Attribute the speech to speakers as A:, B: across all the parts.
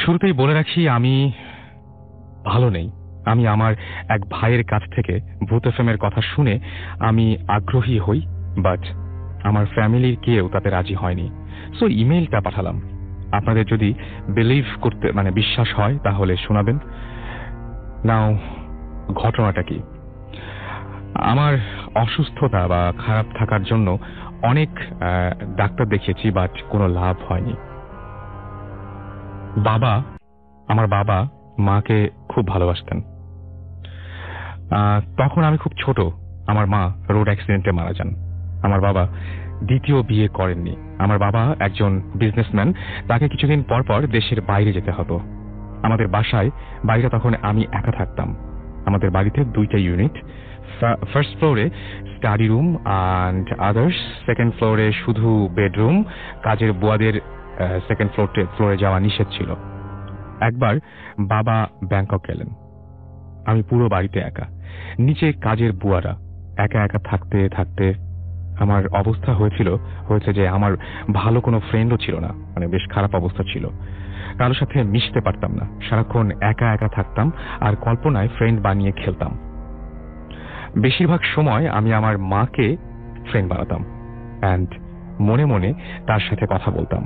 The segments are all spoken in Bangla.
A: শুরুতেই বলে রাখি আমি ভালো নেই। আমি আমার এক ভাইয়ের কাছ থেকে ভূত এফএমের কথা শুনে আমি আগ্রহী হই, বাট আমার ফ্যামিলির কেউ তাতে রাজি হয়নি। সো ইমেইলটা পাঠালাম। আপনাদের যদি বিলিভ করতে বিশ্বাস হয় তাহলে শোনাবেন। নাও ঘটনাটা কি? আমার অসুস্থতা বা খারাপ থাকার জন্য অনেক ডাক্তার দেখিয়েছি, বাট কোনো লাভ হয়নি। আমার বাবা মাকে খুব ভালোবাসতেন। তখন আমি খুব ছোট। আমার মা রোড অ্যাক্সিডেন্টে মারা যান। আমার বাবা দ্বিতীয় বিয়ে করেননি। আমার বাবা একজন বিজনেসম্যান। তাকে কিছুদিন পর পর দেশের বাইরে যেতে হতো। আমাদের বাড়িটা তখন আমি একা থাকতাম। আমাদের বাড়িতে 2টা ইউনিট। ফার্স্ট ফ্লোরে study room and others, second ফ্লোরে শুধু বেডরুম। কাজের বুয়াদের সেকেন্ড ফ্লোরে যাওয়া নিষেধ ছিল। একবার বাবা ব্যাংকক গেলেন। আমি পুরো বাড়িতে একা। নিচে কাজের বুয়ারা। একা একা থাকতে থাকতে আমার অবস্থা হয়েছে যে আমার ভালো কোনো ফ্রেন্ডও ছিল না। বেশ খারাপ অবস্থা ছিল। কারোর সাথে মিশতে পারতাম না। সারাক্ষণ একা একা থাকতাম আর কল্পনায় ফ্রেন্ড বানিয়ে খেলতাম। বেশিরভাগ সময় আমি আমার মাকে ফ্রেন্ড বানাতাম অ্যান্ড মনে মনে তার সাথে কথা বলতাম।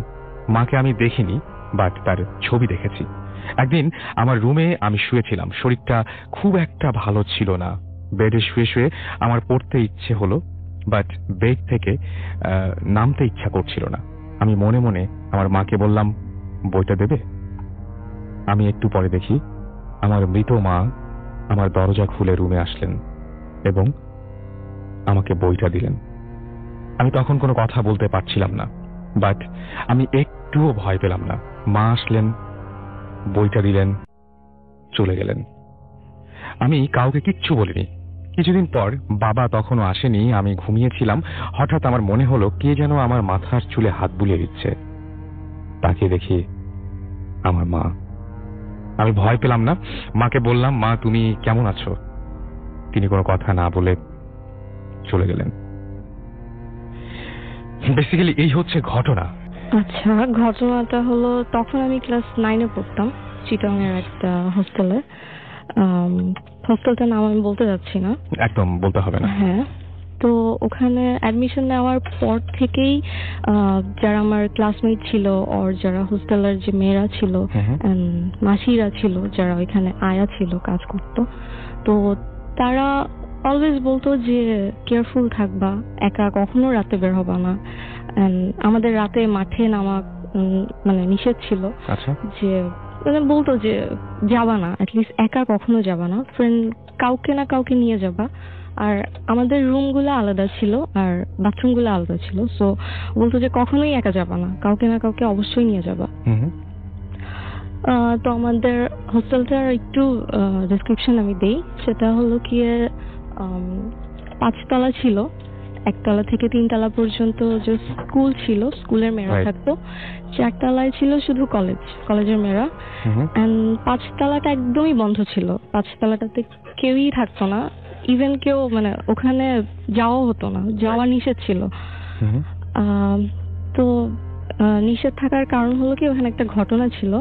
A: মাকে আমি দেখিনি, বাট তার ছবি দেখেছি। একদিন আমার রুমে আমি শুয়েছিলাম। শরীরটা খুব একটা ভালো ছিল না। বেডে শুয়ে শুয়ে আমার পড়তে ইচ্ছে হলো, বাট বেড থেকে নামতে ইচ্ছা করছিল না। আমি মনে মনে আমার মাকে বললাম, বইটা দেবে? আমি একটু পরে দেখি আমার মৃত মা আমার দরজা খুলে রুমে আসলেন এবং আমাকে বইটা দিলেন। আমি তখন কোনো কথা বলতে পারছিলাম না, বাট আমি একটুও ভয় পেলাম না। মা আসলেন, বইটা দিলেন, চলে গেলেন। আমি কাউকে কিচ্ছু বলিনি। কিছুদিন পর বাবা তখনও আসেনি। আমি ঘুমিয়েছিলাম। হঠাৎ আমার মনে হলো কে যেন আমার মাথার চুলে হাত বুলিয়ে দিচ্ছে। তাকিয়ে দেখি আমার মা। আমি ভয় পেলাম না। মাকে বললাম, মা তুমি কেমন আছো? তিনি কোনো কথা না বলে চলে গেলেন। বেসিক্যালি এই হচ্ছে ঘটনা।
B: আচ্ছা, ঘটনাটা হলো তখন আমি ক্লাস 9-এ পড়তাম চিটাগাংয়ের একটা হোস্টেলে। হোস্টেলটার নাম আমি বলতে যাচ্ছি না।
A: একদম বলতে হবে না।
B: হ্যাঁ, তো ওখানে অ্যাডমিশন নেওয়ার পর থেকেই যারা আমার ক্লাসমেট ছিল আর যারা হোস্টেলের যে মেয়েরা ছিল, মাসিরা ছিল যারা ওইখানে আয়া ছিল, কাজ করতো, তো তারা অলওয়েজ বলতো যে কেয়ারফুল থাকবা, একা কখনো রাতে বের হবা না। আমাদের রাতে মাঠে নামা নিষেধ ছিল। যে বলতো যে যাবা না, অ্যাটলিস্ট একা কখনো যাবা না, ফ্রেন্ড কাউকে না কাউকে নিয়ে যাবা। আর আমাদের রুমগুলো আলাদা ছিল আর বাথরুমগুলো আলাদা ছিল। সো বলতো যে কখনোই একা যাবা না, কাউকে না কাউকে অবশ্যই নিয়ে যাবা। তো আমাদের হোস্টেলটার একটু ডেসক্রিপশন আমি দেই। সেটা হলো কি 5 তলা ছিল। 1 তলা থেকে 3 তলা পর্যন্ত যে স্কুল ছিল, স্কুলের মেয়েরা থাকতো। 4 তলায় ছিল শুধু কলেজের মেয়েরা। 5 তলাটা একদমই বন্ধ ছিল। 5 তলাটাতে কেউই থাকতো না। ইভেন কেউ ওখানে যাওয়া হতো না, যাওয়া নিষেধ ছিল। তো নিষেধ থাকার কারণ হলো কি ওখানে একটা ঘটনা ছিল।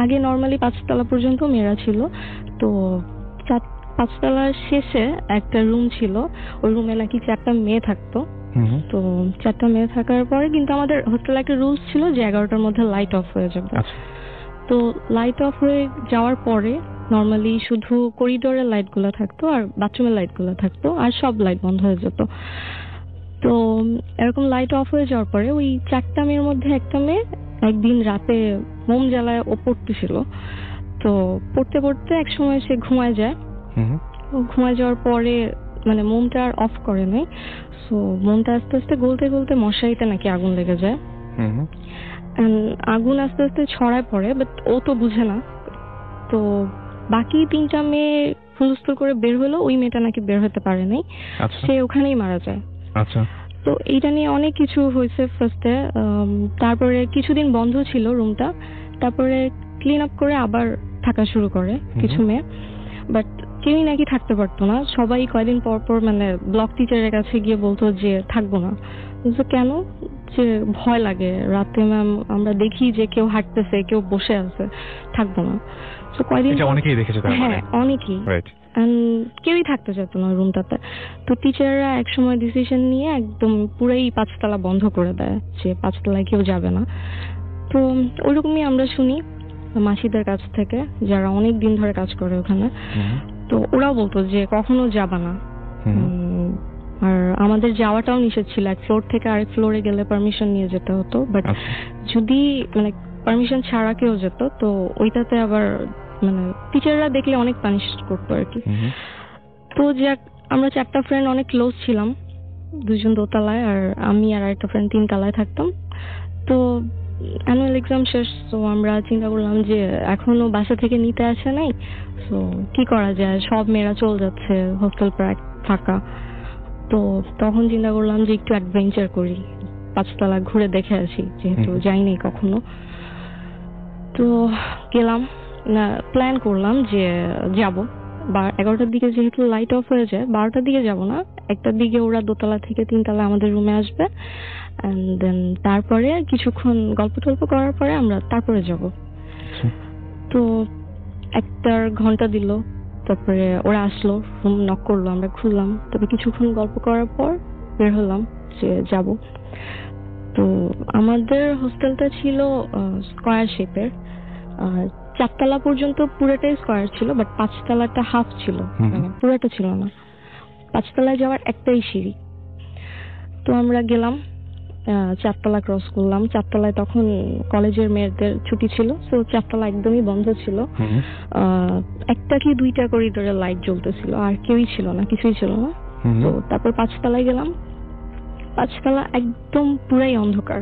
B: আগে নর্মালি 5 তলা পর্যন্ত মেয়েরা ছিল। তো 5 তলার শেষে একটা রুম ছিল। ওই রুমে নাকি 4টা মেয়ে থাকতো। তো 4টা মেয়ে থাকার পরে কিন্তু আমাদের হোস্টেলে একটা রুলস ছিল যে 11টার মধ্যে লাইট অফ হয়ে যাবে। তো লাইট অফ হয়ে যাওয়ার পরে নর্মালি শুধু করিডোরের লাইটগুলো থাকতো আর বাথরুমের লাইটগুলো থাকতো, আর সব লাইট বন্ধ হয়ে যেত। তো এরকম লাইট অফ হয়ে যাওয়ার পরে ওই 4টা মেয়ের মধ্যে একটা মেয়ে একদিন রাতে মোম জ্বালায় ও পড়তেছিল। তো পড়তে পড়তে এক সময় সে ঘুমায় যায়। ঘুমায় যাওয়ার পরে মোমটা আর অফ করে নাই। সো মোমটা আস্তে আস্তে গলতে গলতে মশারিতে নাকি আগুন লেগে যায়। আগুন আস্তে আস্তে ছড়ায় পড়ে, বাট ও তো বুঝে না। তো বাকি 3টা মেয়ে হুলস্থুল করে বের হলো, ওই মেয়েটা নাকি বের হতে পারে নাই, সে ওখানেই মারা যায়। তো এইটা নিয়ে অনেক কিছু হয়েছে ফার্স্টে। তারপরে কিছুদিন বন্ধ ছিল রুমটা, তারপরে ক্লিন আপ করে আবার থাকা শুরু করে কিছু মেয়ে, বাট কেউই নাকি থাকতে পারতো না। সবাই কয়েকদিন পর পর ব্লক টিচারের কাছে গিয়ে বলতো যে থাকবো না। কেন? যে ভয় লাগে রাতে ম্যাম, আমরা দেখি যে কেউ হাঁটতেছে, কেউ বসে আছে, থাকবো না। তো কয়দিন
A: এটা অনেকেই দেখেছে তার মানে।
B: হ্যাঁ, অনেকেই।
A: রাইট।
B: কেউই থাকতে চাইতো না রুমটাতে। তো টিচাররা একসময় ডিসিশন নিয়ে একদম পুরাই 5 তলা বন্ধ করে দেয়, যে 5 তলায় কেউ যাবে না। তো ওইরকমই আমরা শুনি মাসিদের কাছ থেকে, যারা অনেক দিন ধরে কাজ করে ওখানে। তো ওরাও বলতো যে কখনো যাবা না। আর আমাদের যাওয়াটাও নিষেধ ছিল, এক ফ্লোর থেকে আরেক ফ্লোরে গেলে পারমিশন নিয়ে যেতে হতো, বাট যদি মানে পারমিশন ছাড়া কেউ যেত তো ওইটাতে আবার মানে টিচাররা দেখলে অনেক পানিশ করতো আর কি। তো যাক, আমরা 4টা ফ্রেন্ড অনেক ক্লোজ ছিলাম, 2জন দোতলায় আর আমি আর একটা ফ্রেন্ড 3 তলায় থাকতাম। তো অ্যানুয়াল এক্সাম শেষ, তো আমরা চিন্তা করলাম যে এখনো বাসা থেকে নিতে আসে নাই, তো কি করা যায়, সব মেয়েরা চলে যাচ্ছে হোস্টেল প্রায় ফাঁকা। তো তখন চিন্তা করলাম যে একটু অ্যাডভেঞ্চার করি, 5 তলা ঘুরে দেখে আসি, যেহেতু যাইনি কখনো। তো গেলাম, না প্ল্যান করলাম যে যাব 11টার দিকে, যেহেতু লাইট অফ হয়ে যায় 12টার দিকে যাব না, 1টার দিকে ওরা দোতলা থেকে 3 তলা আমাদের রুমে আসবে, এন্ড দেন তারপরে কিছুক্ষণ গল্প টল্প করার পরে আমরা তারপরে যাব। তো 1 ঘন্টা দিল, তারপরে ওরা আসলো, রুম নক করলো, আমরা খুললাম, তারপরে কিছুক্ষণ গল্প করার পর বের হলাম যে যাব। তো আমাদের হোস্টেলটা ছিল স্কয়ার শেপের, 4 তলা পর্যন্ত পুরোটাই স্কয়ার ছিল, বাট 5 তলাটা হাফ ছিল, মানে পুরোটা ছিল না। 5 তলায় যাওয়ার একটাই সিঁড়ি। তো আমরা গেলাম, 4 তলা ক্রস করলাম। 4 তলায় তখন কলেজের মেয়েদের ছুটি ছিল, তো 4 তলা একদমই বন্ধ ছিল। একটা কি 2টা করিডোরে লাইট জ্বলতেছিল, আর কেউই ছিল না, কিছুই ছিল না। তো তারপর 5 তলায় গেলাম। 5 তলা একদম পুরাই অন্ধকার,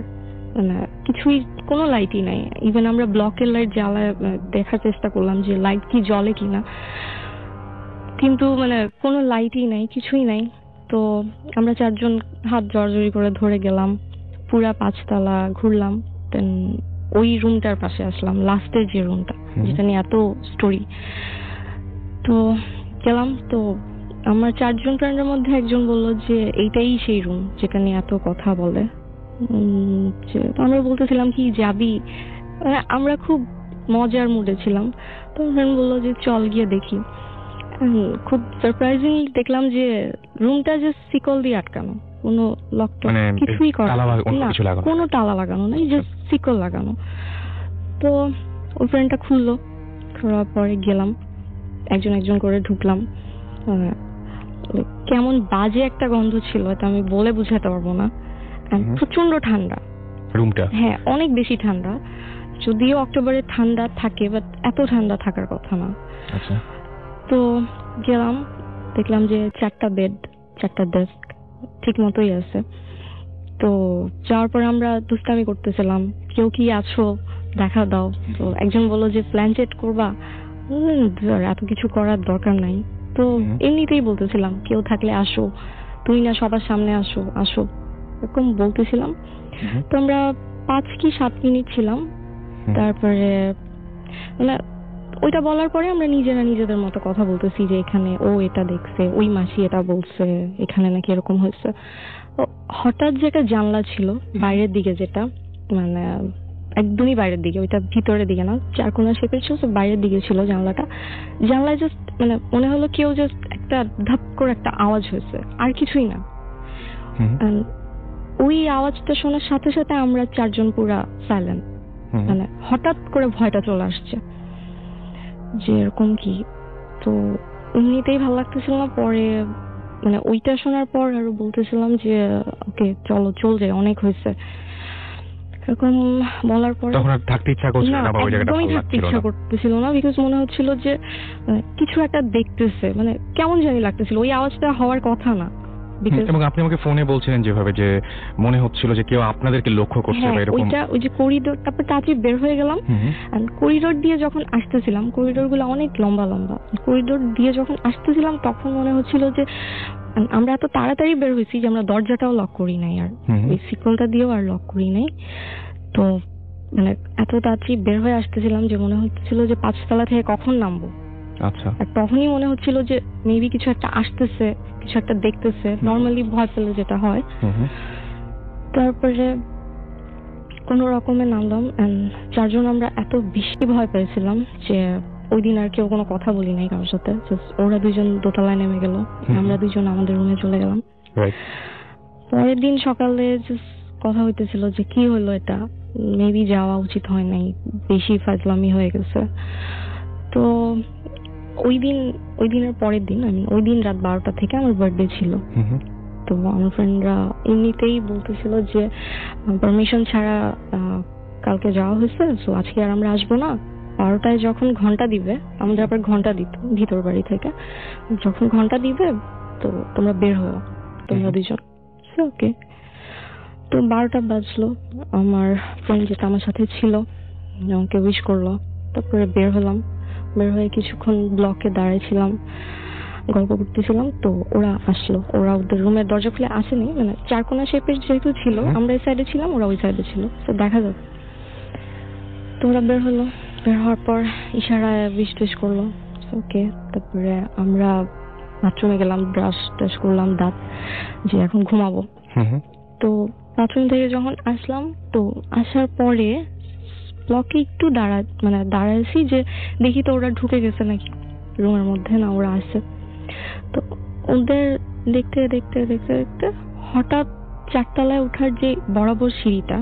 B: মানে কিছুই, কোনো লাইটই নাই। ইভেন আমরা ব্লকের লাইট জ্বালায় দেখার চেষ্টা করলাম যে লাইট কি জ্বলে কিনা, কিন্তু মানে কোনো লাইটই নাই, কিছুই নাই। তো আমরা 4জন হাত জড়জড়ি করে ধরে গেলাম, পুরা 5 তলা ঘুরলাম, দেন ওই রুমটার পাশে আসলাম, লাস্টের যে রুমটা যেটা নিয়ে এত স্টোরি। তো গেলাম, তো আমার 4জন ফ্রেন্ডের মধ্যে একজন বলল যে এইটাই সেই রুম যেটা নিয়ে এত কথা বলে। আমরা বলতেছিলাম কি যাবি, আমরা খুব মজার মুডে ছিলাম। তো ফ্রেন্ড বললো যে চল গিয়ে দেখি। খুব সারপ্রাইজিং দেখলাম যে রুমটা যে শিকল দিয়ে আটকানো, কোনো লক কিছুই করা না, কোনো তালা লাগানো নাই, জাস্ট শিকল লাগানো। তো ওই ফ্রেন্ডটা খুললো, খোলার পরে গেলাম, একজন করে ঢুকলাম। কেমন বাজে একটা গন্ধ ছিল, এটা আমি বলে বুঝাতে পারবো না। প্রচন্ড ঠান্ডা
A: রুমটা,
B: হ্যাঁ অনেক বেশি ঠান্ডা, যদিও অক্টোবরে ঠান্ডা থাকে, বাট এত ঠান্ডা থাকার কথা না।
A: আচ্ছা।
B: তো গেলাম, দেখলাম যে 4টা বেড, 4টা ডেস্ক ঠিক মতোই আছে। তো যাওয়ার পর আমরা দুষ্টামি করতেছিলাম, কেউ কি আছো দেখা দাও। তো একজন বললো যে প্ল্যানচেট করবা, এত কিছু করার দরকার নাই। তো এমনিতেই বলতেছিলাম কেউ থাকলে আসো, তুই না সবার সামনে আসো আসো, এরকম বলতেছিলাম। তো আমরা 5 কি 7 মিনিট ছিলাম, তারপরে মানে ওইটা বলার পরে আমরা নিজেদের মতো কথা বলতেছি যে এখানে ও এটা দেখছে, ওই মাসি এটা বলছে, এখানে নাকি এরকম হয়েছে। হঠাৎ যেটা জানলা ছিল বাইরের দিকে, যেটা মানে একদমই বাইরের দিকে, ওইটা ভিতরের দিকে না, 4 কোণা শেপের ছিল, বাইরের দিকে ছিল জানলাটা। জানলায় জাস্ট মানে মনে হলো কেউ জাস্ট একটা ধাপ করে একটা আওয়াজ হয়েছে, আর কিছুই না। ওই আওয়াজটা শোনার সাথে সাথে আমরা 4জন পুরা সাইলেন্ট, মানে হঠাৎ করে ভয়টা চলে আসছে যে এরকম কি। তো এমনিতেই ভালো লাগতেছিল না, পরে মানে ওইটা শোনার পর আরো বলতেছিলাম যে ওকে চলো চল যাই, অনেক হয়েছে, এরকম বলার পর
A: তখন আর থাকতে ইচ্ছা করছিল না, ওই জায়গাটা ভালো লাগছিল না,
B: করতেছিল না, বিকজ মনে হচ্ছিল যে কিছু একটা দেখতেছে, মানে কেমন জানি লাগতেছিল, ওই আওয়াজটা হওয়ার কথা না।
A: এবং আপনি আমাকে ফোনে বলছিলেন যেভাবে যে মনে হচ্ছিল যে কেউ আপনাদেরকে লক্ষ্য করছে বা এরকম।
B: ওই যে করিডোর, তারপর তাড়াতাড়ি বের হয়ে গেলাম, এন্ড করিডোর দিয়ে যখন আসতেছিলাম, করিডোরগুলো অনেক লম্বা লম্বা, করিডোর দিয়ে যখন আসতেছিলাম তখন মনে হচ্ছিল যে আমরা এত তাড়াতাড়ি বের হয়েছি যে আমরা দরজাটাও লক করি নাই, আর ওই শিকলটা দিয়েও আর লক করি নাই। তো মানে এত তাড়াতাড়ি বের হয়ে আসতেছিলাম যে মনে হচ্ছিল যে 5 তলা থেকে কখন নামবো।
A: আচ্ছা।
B: আর তখনই মনে হচ্ছিল যে মেবি কিছু একটা আসতেছে, কিছু একটা দেখতেছে, নর্মালি ভয় পেলে যেটা হয়। তারপরে কোনো রকমে নামলাম অ্যান্ড চারজন আমরা এত বেশি ভয় পেয়েছিলাম যে ওই দিন আর কেউ কোনো কথা বলি নাই কারোর সাথে। Just ওরা দুজন দোতলায় নেমে গেল, আমরা দুজন আমাদের রুমে চলে গেলাম। পরের দিন সকালে জাস্ট কথা হইতেছিল যে কি হলো, এটা মেবি যাওয়া উচিত হয় নাই, বেশি ফাজলামি হয়ে গেছে। তো ওই দিনের পরের দিন, ওই দিন রাত 12টা থেকে আমার বার্থডে ছিল। তো আমার ফ্রেন্ডরা এমনিতেই বলতেছিল যে পারমিশন ছাড়া কালকে যাওয়া হয়েছে, সো আজকে আর আমরা আসবো না। 12টায় যখন ঘন্টা দিবে, আমাদের আবার ঘন্টা দিত ভিতর বাড়ি থেকে, যখন ঘন্টা দিবে তো তোমরা বের হও, তোমরা দুজন। ওকে, তো 12টা বাজলো, আমার ফ্রেন্ড যেটা আমার সাথে ছিল আমাকে উইশ করলো, তারপরে বের হলাম। বের হয়ে কিছুক্ষণ ব্লকে দাঁড়াইছিলাম, গল্প করতেছিলাম। তো ওরা আসলো, ওরা ওদের রুমের দরজা খুলে আসেনি, মানে চারকোনা শেপের যেহেতু ছিল, আমরা এই সাইডে ছিলাম, ওরা ওই সাইডে ছিল, তো দেখা যাবে। তো ওরা বের হলো, বের হওয়ার পর ইশারায় উইশ টুইশ করলো। ওকে, তারপরে আমরা বাথরুমে গেলাম, ব্রাশ টাশ করলাম, দাঁত, যে এখন ঘুমাবো। তো বাথরুম থেকে যখন আসলাম, তো আসার পরে ব্লকে একটু দাঁড়াইছি যে দেখি তো ওরা ঢুকে গেছে নাকি রুমের মধ্যে, না ওরা আসছে। তো ওদের দেখতে দেখতে দেখতে দেখতে হঠাৎ 4তলায় ওঠার যে বরাবর সিঁড়িটা,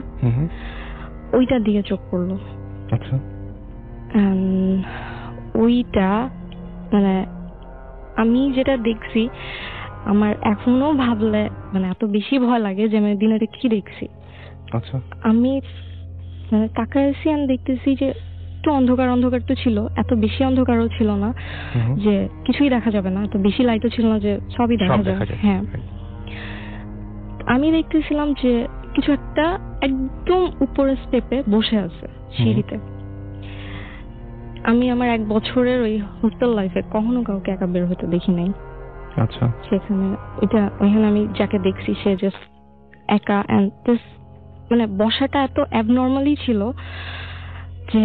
B: ওইটার দিকে চোখ পড়লো।
A: আচ্ছা,
B: ওইটা মানে আমি যেটা দেখছি, আমার এখনো ভাবলে মানে এত বেশি ভয় লাগে যে আমি দিনে কি দেখছি।
A: আচ্ছা, আমি
B: মানে তাকাইছি আর দেখতেছি যে একটু অন্ধকার অন্ধকার তো ছিল, এত বেশি অন্ধকারও ছিল না যে কিছুই দেখা যাবে না, এত বেশি লাইটও ছিল না যে সবই দেখা যাবে। হ্যাঁ, আমি দেখতেছিলাম যে কিছু একটা একদম উপরের স্টেপে বসে আছে সিঁড়িতে। আমি আমার 1 বছরের ওই হোস্টেল লাইফে কখনো কাউকে একা বের হতে দেখি নাই।
A: আচ্ছা,
B: সেখানে ওইখানে আমি যাকে দেখছি সে জাস্ট একা, এন্ড মানে বসাটা এত অ্যাবনর্মালি ছিল যে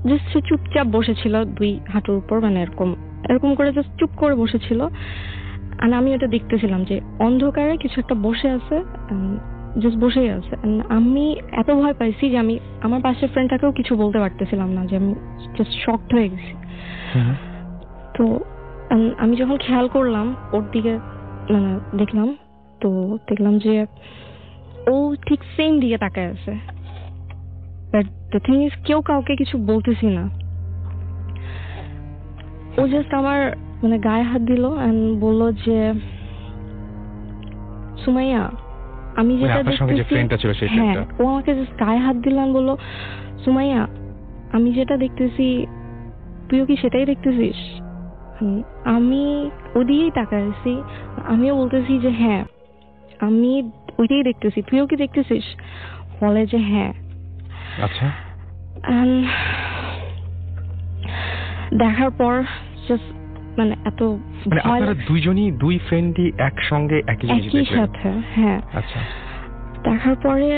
B: জাস্ট সে চুপচাপ বসেছিল 2 হাঁটুর উপর, মানে এরকম করে জাস্ট চুপ করে বসেছিল। আর আমি ওটা দেখতেছিলাম যে অন্ধকারে কিছু একটা বসে আছে, জাস্ট বসেই আছে। আমি এত ভয় পাইছি যে আমি আমার পাশের ফ্রেন্ডটাকেও কিছু বলতে পারতেছিলাম না, যে আমি জাস্ট শকড হয়ে গেছি। তো আমি যখন খেয়াল করলাম ওর দিকে, মানে দেখলাম যে ও ঠিক সেম দিকে তাকায় আছে। বাট দ্য থিং ইজ, কেউ কাউকে কিছু বলতেছি না। ও জাস্ট আমার মানে গায়ে হাত দিল এন্ড বলল যে সুমাইয়া, আমি যেটা দেখতেছি, হ্যাঁ, ও আমাকে জাস্ট গায়ে হাত দিল আর বলল সুমাইয়া, আমি যেটা দেখতেছি তুইও কি সেটাই দেখতেছিস? আমি ওদিকেই তাকাইছি, আমিও বলতেছি যে হ্যাঁ আমি ওইটাই দেখতেছি, তুইও কি দেখতেছিস? বলে যে হ্যাঁ।
A: আচ্ছা,
B: দেখার পর জাস্ট মানে এত
A: আপনারা দুইজনই, 2 ফ্রেন্ডই একসঙ্গে একই
B: সাথে, হ্যাঁ।
A: আচ্ছা,
B: দেখার পরে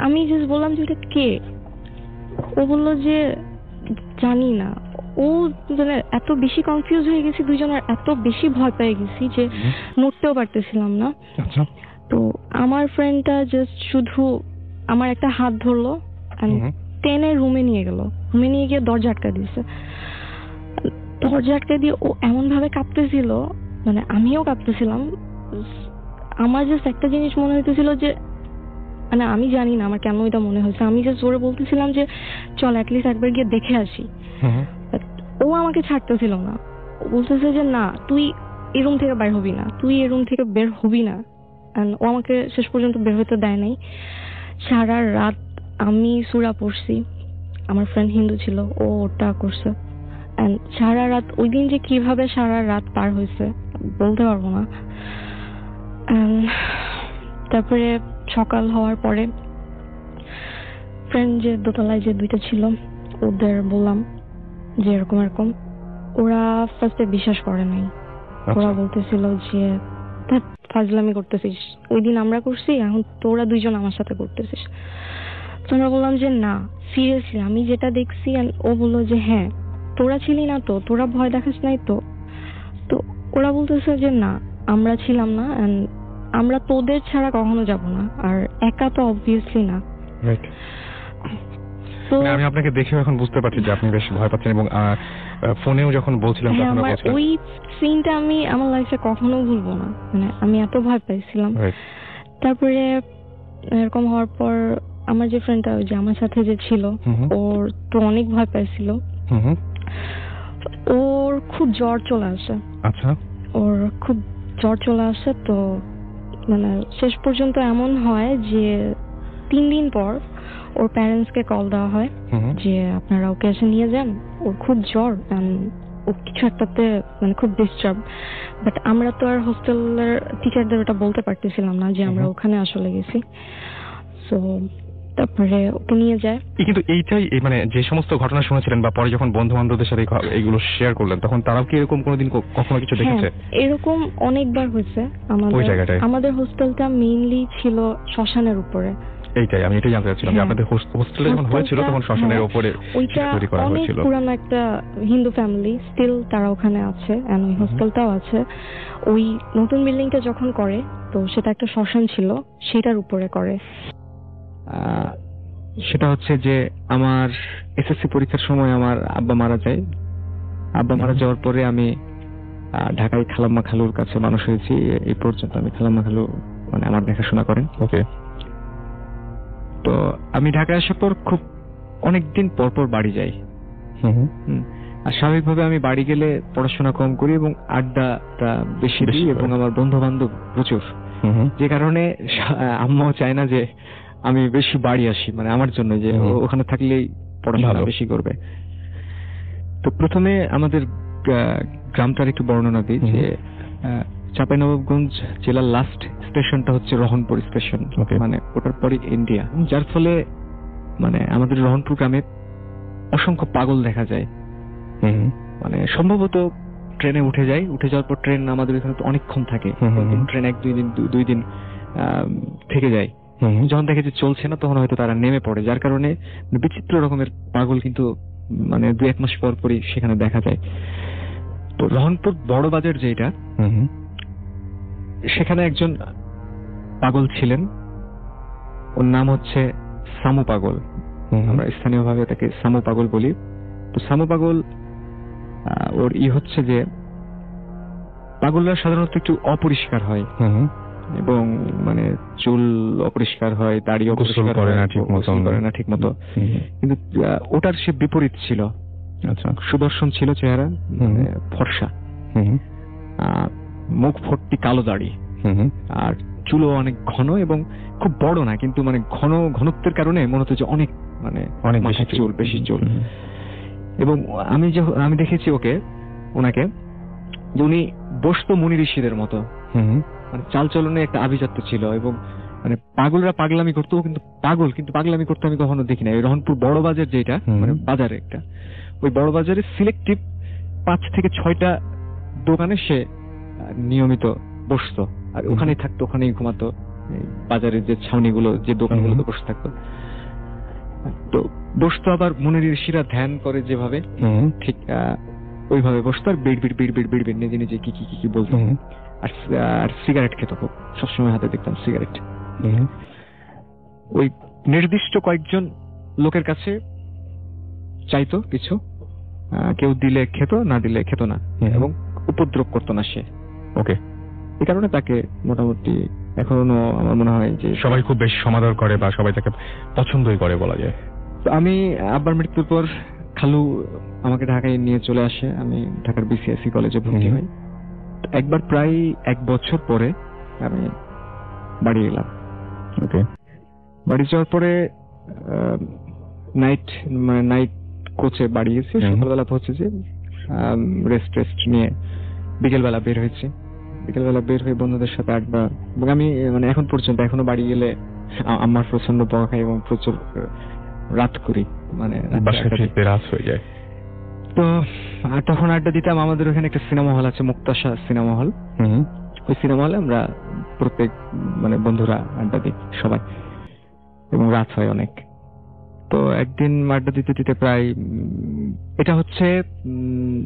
B: আমি জাস্ট বললাম যে এটা কে? ও বললো যে জানি না। ও মানে এত বেশি কনফিউজ হয়ে গেছি দুইজনের, এত বেশি ভয় পেয়ে গেছি যে নড়তেও পারতেছিলাম না।
A: আচ্ছা,
B: তো আমার ফ্রেন্ডটা জাস্ট শুধু আমার একটা হাত ধরলো, টেনে রুমে নিয়ে গেল, রুমে নিয়ে গিয়ে দরজা আটকা দিয়েছে। দরজা আটকা দিয়ে ও এমন ভাবে কাঁপতেছিল, মানে আমিও কাঁপতেছিলাম। আমার জাস্ট একটা জিনিস মনে হইতেছিল যে, মানে আমি জানি না আমার কেন এটা মনে হয়েছে, আমি জাস্ট জোরে বলতেছিলাম যে চল অ্যাটলিস্ট একবার গিয়ে দেখে আসি। ও আমাকে ছাড়তেছিল না, ও বলতেছে যে না, তুই এই রুম থেকে বের হবি না, তুই এই রুম থেকে বের হবি না। ও আমাকে শেষ পর্যন্ত বের হতে দেয় নাই। সারা রাত আমি সূরা পড়ছি, আমার ফ্রেন্ড হিন্দু ছিল, ও ওটা করছে। সারা রাত ওই দিন যে কিভাবে সারা রাত পার হয়েছে বলতে পারবো না। তারপরে সকাল হওয়ার পরে ফ্রেন্ড যে দোতলায় যে 2টা ছিল ওদের বললাম যে এরকম এরকম। ওরা ফার্স্টে বিশ্বাস করে নাই, ওরা বলতেছিল যে ফাজলামি করতেছিস, ওই দিন আমরা করছি, এখন তোরা 2জন আমার সাথে করতেছিস। তো আমরা বললাম যে না, সিরিয়াসলি আমি যেটা দেখছি। ও বললো যে হ্যাঁ, তোরা ছিলি না তো, তোরা ভয় দেখাস নাই তো। তো ওরা বলতেছে যে না, আমরা ছিলাম না, আমরা তোদের ছাড়া কখনো যাব না, আর একা তো অবভিয়াসলি না।
A: রাইট।
B: তো
A: আমি আপনাকে দেখে এখন বুঝতে পারছি যে আপনি বেশ ভয় পাচ্ছেন, এবং ফোনেও যখন বলছিলাম তখন
B: আমার
A: বলছিলেন।
B: ওই সিনটা আমি আমার লাইফে কখনো ভুলবো না, মানে আমি এত ভয় পাইছিলাম। তারপরে এরকম হওয়ার পর আমার যে ফ্রেন্ডটা যে আমার সাথে যে ছিল, ওর তো অনেক ভয় পাইছিল। ওর খুব জ্বর চলে আসে।
A: আচ্ছা।
B: ওর খুব জ্বর চলে আসে, তো মানে শেষ পর্যন্ত এমন হয় যে 3 দিন পর ওর প্যারেন্টসকে কল দেওয়া হয় যে আপনারা ওকে এসে নিয়ে যান, ওর খুব জ্বর, ও কিছু একটাতে মানে খুব ডিস্টার্ব। বাট আমরা তো আর হোস্টেলের টিচারদের ওটা বলতে পারতেছিলাম না যে আমরা ওখানে আসলে গেছি। সো তারপরে ওকে নিয়ে যায়।
A: কিন্তু এইটাই মানে যে সমস্ত ঘটনা শুনেছিলেন বা পরে যখন বন্ধু বান্ধবদের সাথে এইগুলো শেয়ার করলেন, তখন তারাও কি এরকম কোনোদিন কখনো কিছু দেখেছে?
B: এরকম অনেকবার হয়েছে। আমাদের হোস্টেলটা মেইনলি ছিল শ্মশানের উপরে।
A: এইটাই আমি এটাই জানতে চাচ্ছিলাম যে আপনাদের হোস্টেলে যখন হয়েছিল তখন শ্মশানের উপরে
B: ওইটা অনেক পুরানো একটা হিন্দু ফ্যামিলি, স্টিল তারা ওখানে আছে, এন্ড ওই হোস্টেলটাও আছে। ওই নতুন বিল্ডিংটা যখন করে তো সেটা একটা শ্মশান ছিল, সেটার উপরে করে।
C: সেটা হচ্ছে যে আমার এসএসসি পরীক্ষার সময় আমার আব্বা মারা যায়। আব্বা মারা যাওয়ার পরে আমি ঢাকায় খালাম্মা খালুর কাছে মানুষ হয়েছি। এই পর্যন্ত আমি খালাম্মা খালু মানে আমার দেখাশোনা করেন।
A: ওকে।
C: তো আমি ঢাকায় আসার পর খুব অনেকদিন পর পর বাড়ি যাই। আর স্বাভাবিকভাবে আমি বাড়ি গেলে পড়াশোনা কম করি এবং আড্ডাটা বেশি দিই, এবং আমার বন্ধু বান্ধব প্রচুর, যে কারণে আম্মাও চায় না যে আমি বেশি বাড়ি আসি, মানে আমার জন্য যে ওখানে থাকলেই পড়াশোনা বেশি করবে। তো প্রথমে আমাদের গ্রামটার একটু বর্ণনা দিই যে চাঁপাইনবাবগঞ্জ জেলার লাস্ট স্টেশনটা হচ্ছে রহনপুর স্টেশন, মানে ওটার পরে ইন্ডিয়া, যার ফলে মানে আমাদের রহনপুর গ্রামে অসংখ্য পাগল দেখা যায়। মানে সম্ভবত ট্রেনে উঠে যাওয়ার পর ট্রেন আমাদের এখানে তো অনেকক্ষণ থাকে, ট্রেন 1-2 দিন থেকে যায়। যখন দেখে যে চলছে না তখন হয়তো তারা নেমে পড়ে, যার কারণে বিচিত্র রকমের পাগল কিন্তু মানে 2-1 মাস পর পরই সেখানে দেখা যায়। তো রহনপুর বড় বাজার যেটা, সেখানে একজন পাগল ছিলেন, ওর নাম হচ্ছে সামু পাগল। আমরা স্থানীয়ভাবে তাকে সামু পাগল বলি। তো সামু পাগল ওর হচ্ছে যে পাগলরা সাধারণত একটু অপরিষ্কার হয়, এবং মানে চুল অপরিষ্কার হয়, দাড়ি অপরিষ্কার করে না ঠিক মতো। কিন্তু ওটার সে বিপরীত ছিল। আচ্ছা। সুদর্শন ছিল চেহারা, মানে ফর্সা, মুখ ভর্তি কালো দাড়ি, আর চুলও অনেক ঘন এবং খুব বড় না, কিন্তু মানে ঘনত্বের কারণে মনে হতো যে অনেক মানে অনেক বেশি চুল। এবং আমি দেখেছি ওনাকে যে উনি বসতো মুনি ঋষিদের মতো, মানে চালচলনে একটা আভিজাত্য ছিল, এবং মানে পাগলরা পাগলামি করতো, কিন্তু পাগলামি করতে আমি কখনো দেখি না। রহনপুর বড় বাজার যেটা, মানে বাজারে একটা, ওই বড় বাজারে সিলেক্টিভ 5 থেকে 6টা দোকানে সে নিয়মিত বসতো, আর ওখানেই থাকতো, ওখানেই ঘুমাতো। বাজারের যে ছাউনিগুলো, যে দোকানগুলোতে বসে থাকতো, তো বসতো। আবার মুনি ঋষিরা ধ্যান করে যেভাবে, ঠিক ওইভাবে বসতো, আর বিড় নিজে নিজে কি বলতো। আর সিগারেট খেত খুব, সবসময় হাতে দেখতাম সিগারেট। ওই নির্দিষ্ট কয়েকজন লোকের কাছে চাইতো কিছু, কেউ দিলে খেত, না দিলে খেত না, এবং উপদ্রব করতো না সে।
A: ওকে।
C: এই কারণে তাকে মোটামুটি এখনো আমার মনে হয় যে
A: সবাই খুব বেশি সমাদর করে বা সবাই তাকে পছন্দই করে বলা যায়।
C: আমি আব্বার মৃত্যুর পর খালু আমাকে ঢাকায় নিয়ে চলে আসে, আমি ঢাকার বিসিএসসি কলেজে ভর্তি হই। একবার প্রায় 1 বছর পরে আমি বাড়ি এলাম। ওকে। বাড়ি যাওয়ার পরে নাইট কোচে বাড়ি গেছি। সকালবেলা পৌঁছে যে রেস্ট নিয়ে বিকেলবেলা বের হয়েছি। বিকেলবেলা বের হয়ে বন্ধুদের সাথে আড্ডা, এবং আমি মানে এখন পর্যন্ত এখনো বাড়ি গেলে আমার প্রচন্ড বকা খাই এবং প্রচুর রাত করি, মানে
A: রাত হয়ে যায়।
C: তো তখন আড্ডা দিতাম। আমাদের ওখানে একটা সিনেমা হল আছে, মুক্তাশা সিনেমা হল। ওই সিনেমা হলে আমরা প্রত্যেক মানে বন্ধুরা আড্ডা দিই সবাই, এবং রাত হয় অনেক। তো একদিন আড্ডা দিতে প্রায়, এটা হচ্ছে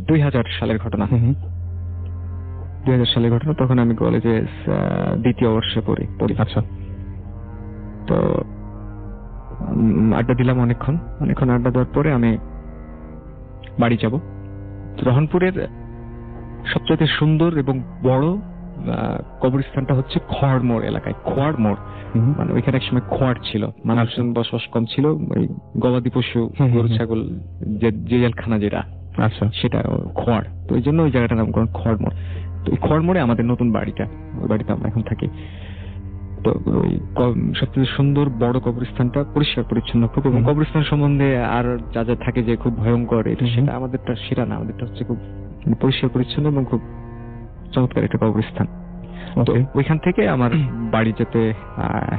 C: 2000 সালের ঘটনা। 2000 সালে ঘটনা। তখন আমি কলেজে দ্বিতীয় বর্ষে পড়ি।
A: আচ্ছা।
C: তো আড্ডা দিলাম অনেকক্ষণ আড্ডা দেওয়ার পরে আমি বাড়ি যাব। রহনপুরের সবচেয়ে সুন্দর এবং বড় কবরস্থানটা হচ্ছে খোয়াড় মোড় এলাকায়। খোয়াড় মোড় মানে ওইখানে এক সময় খোয়াড় ছিল, মানুষজন বসবাস কম ছিল, ওই গবাদি পশু গরু ছাগল যে জেলখানা যেটা,
A: আচ্ছা,
C: সেটা খোয়াড়। তো ওই জন্য ওই জায়গাটার নামকরণ খোয়াড় মোড়। তো এই খোয়াড় মোড়ে আমাদের নতুন বাড়িটা, ওই বাড়িতে আমরা এখন থাকি। তো ওই সবচেয়ে সুন্দর বড় কবরস্থানটা পরিষ্কার পরিচ্ছন্ন খুব, এবং কবরস্থান সম্বন্ধে আর যা যা থাকে যে খুব ভয়ঙ্কর এটা সেটা আমাদেরটা সেটা না, আমাদেরটা হচ্ছে খুব পরিষ্কার পরিচ্ছন্ন এবং খুব চমৎকার একটা কবরস্থান। তো ওইখান থেকে আমার বাড়ি যেতে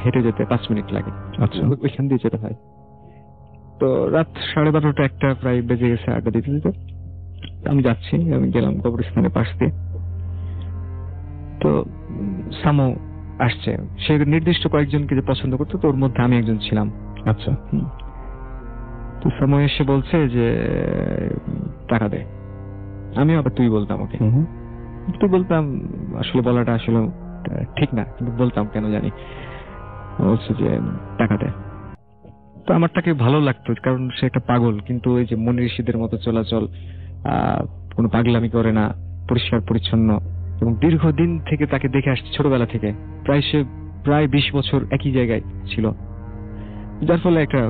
C: হেঁটে যেতে 5 মিনিট লাগে।
A: আচ্ছা,
C: ওইখান দিয়ে যেতে হয়। তো রাত 12:30 একটা প্রায় বেজে গেছে আড্ডা দিতে দিতে। আমি যাচ্ছি, আমি গেলাম কবরস্থানের পাশ দিয়ে। তো সামো আসছে, সে নির্দিষ্ট কয়েকজনকে যে পছন্দ করতো, তো ওর মধ্যে আমি একজন ছিলাম।
A: আচ্ছা।
C: তো সামো এসে বলছে যে টাকা দে। আমি আবার তুই বলতাম ওকে। তুই বলতাম, আসলে বলাটা আসলে ঠিক না, কিন্তু বলতাম কেন জানি। বলছে যে টাকা দে। তো আমার তাকে ভালো লাগতো, কারণ সে একটা পাগল, কিন্তু ওই যে মনির ঋষিদের মতো চলাচল, কোনো পাগলামি করে না, পরিষ্কার পরিচ্ছন্ন, এবং দীর্ঘদিন থেকে তাকে দেখে আসছে ছোটবেলা থেকে। প্রায় 20 বছর একই জায়গায় ছিল, যার ফলে একটা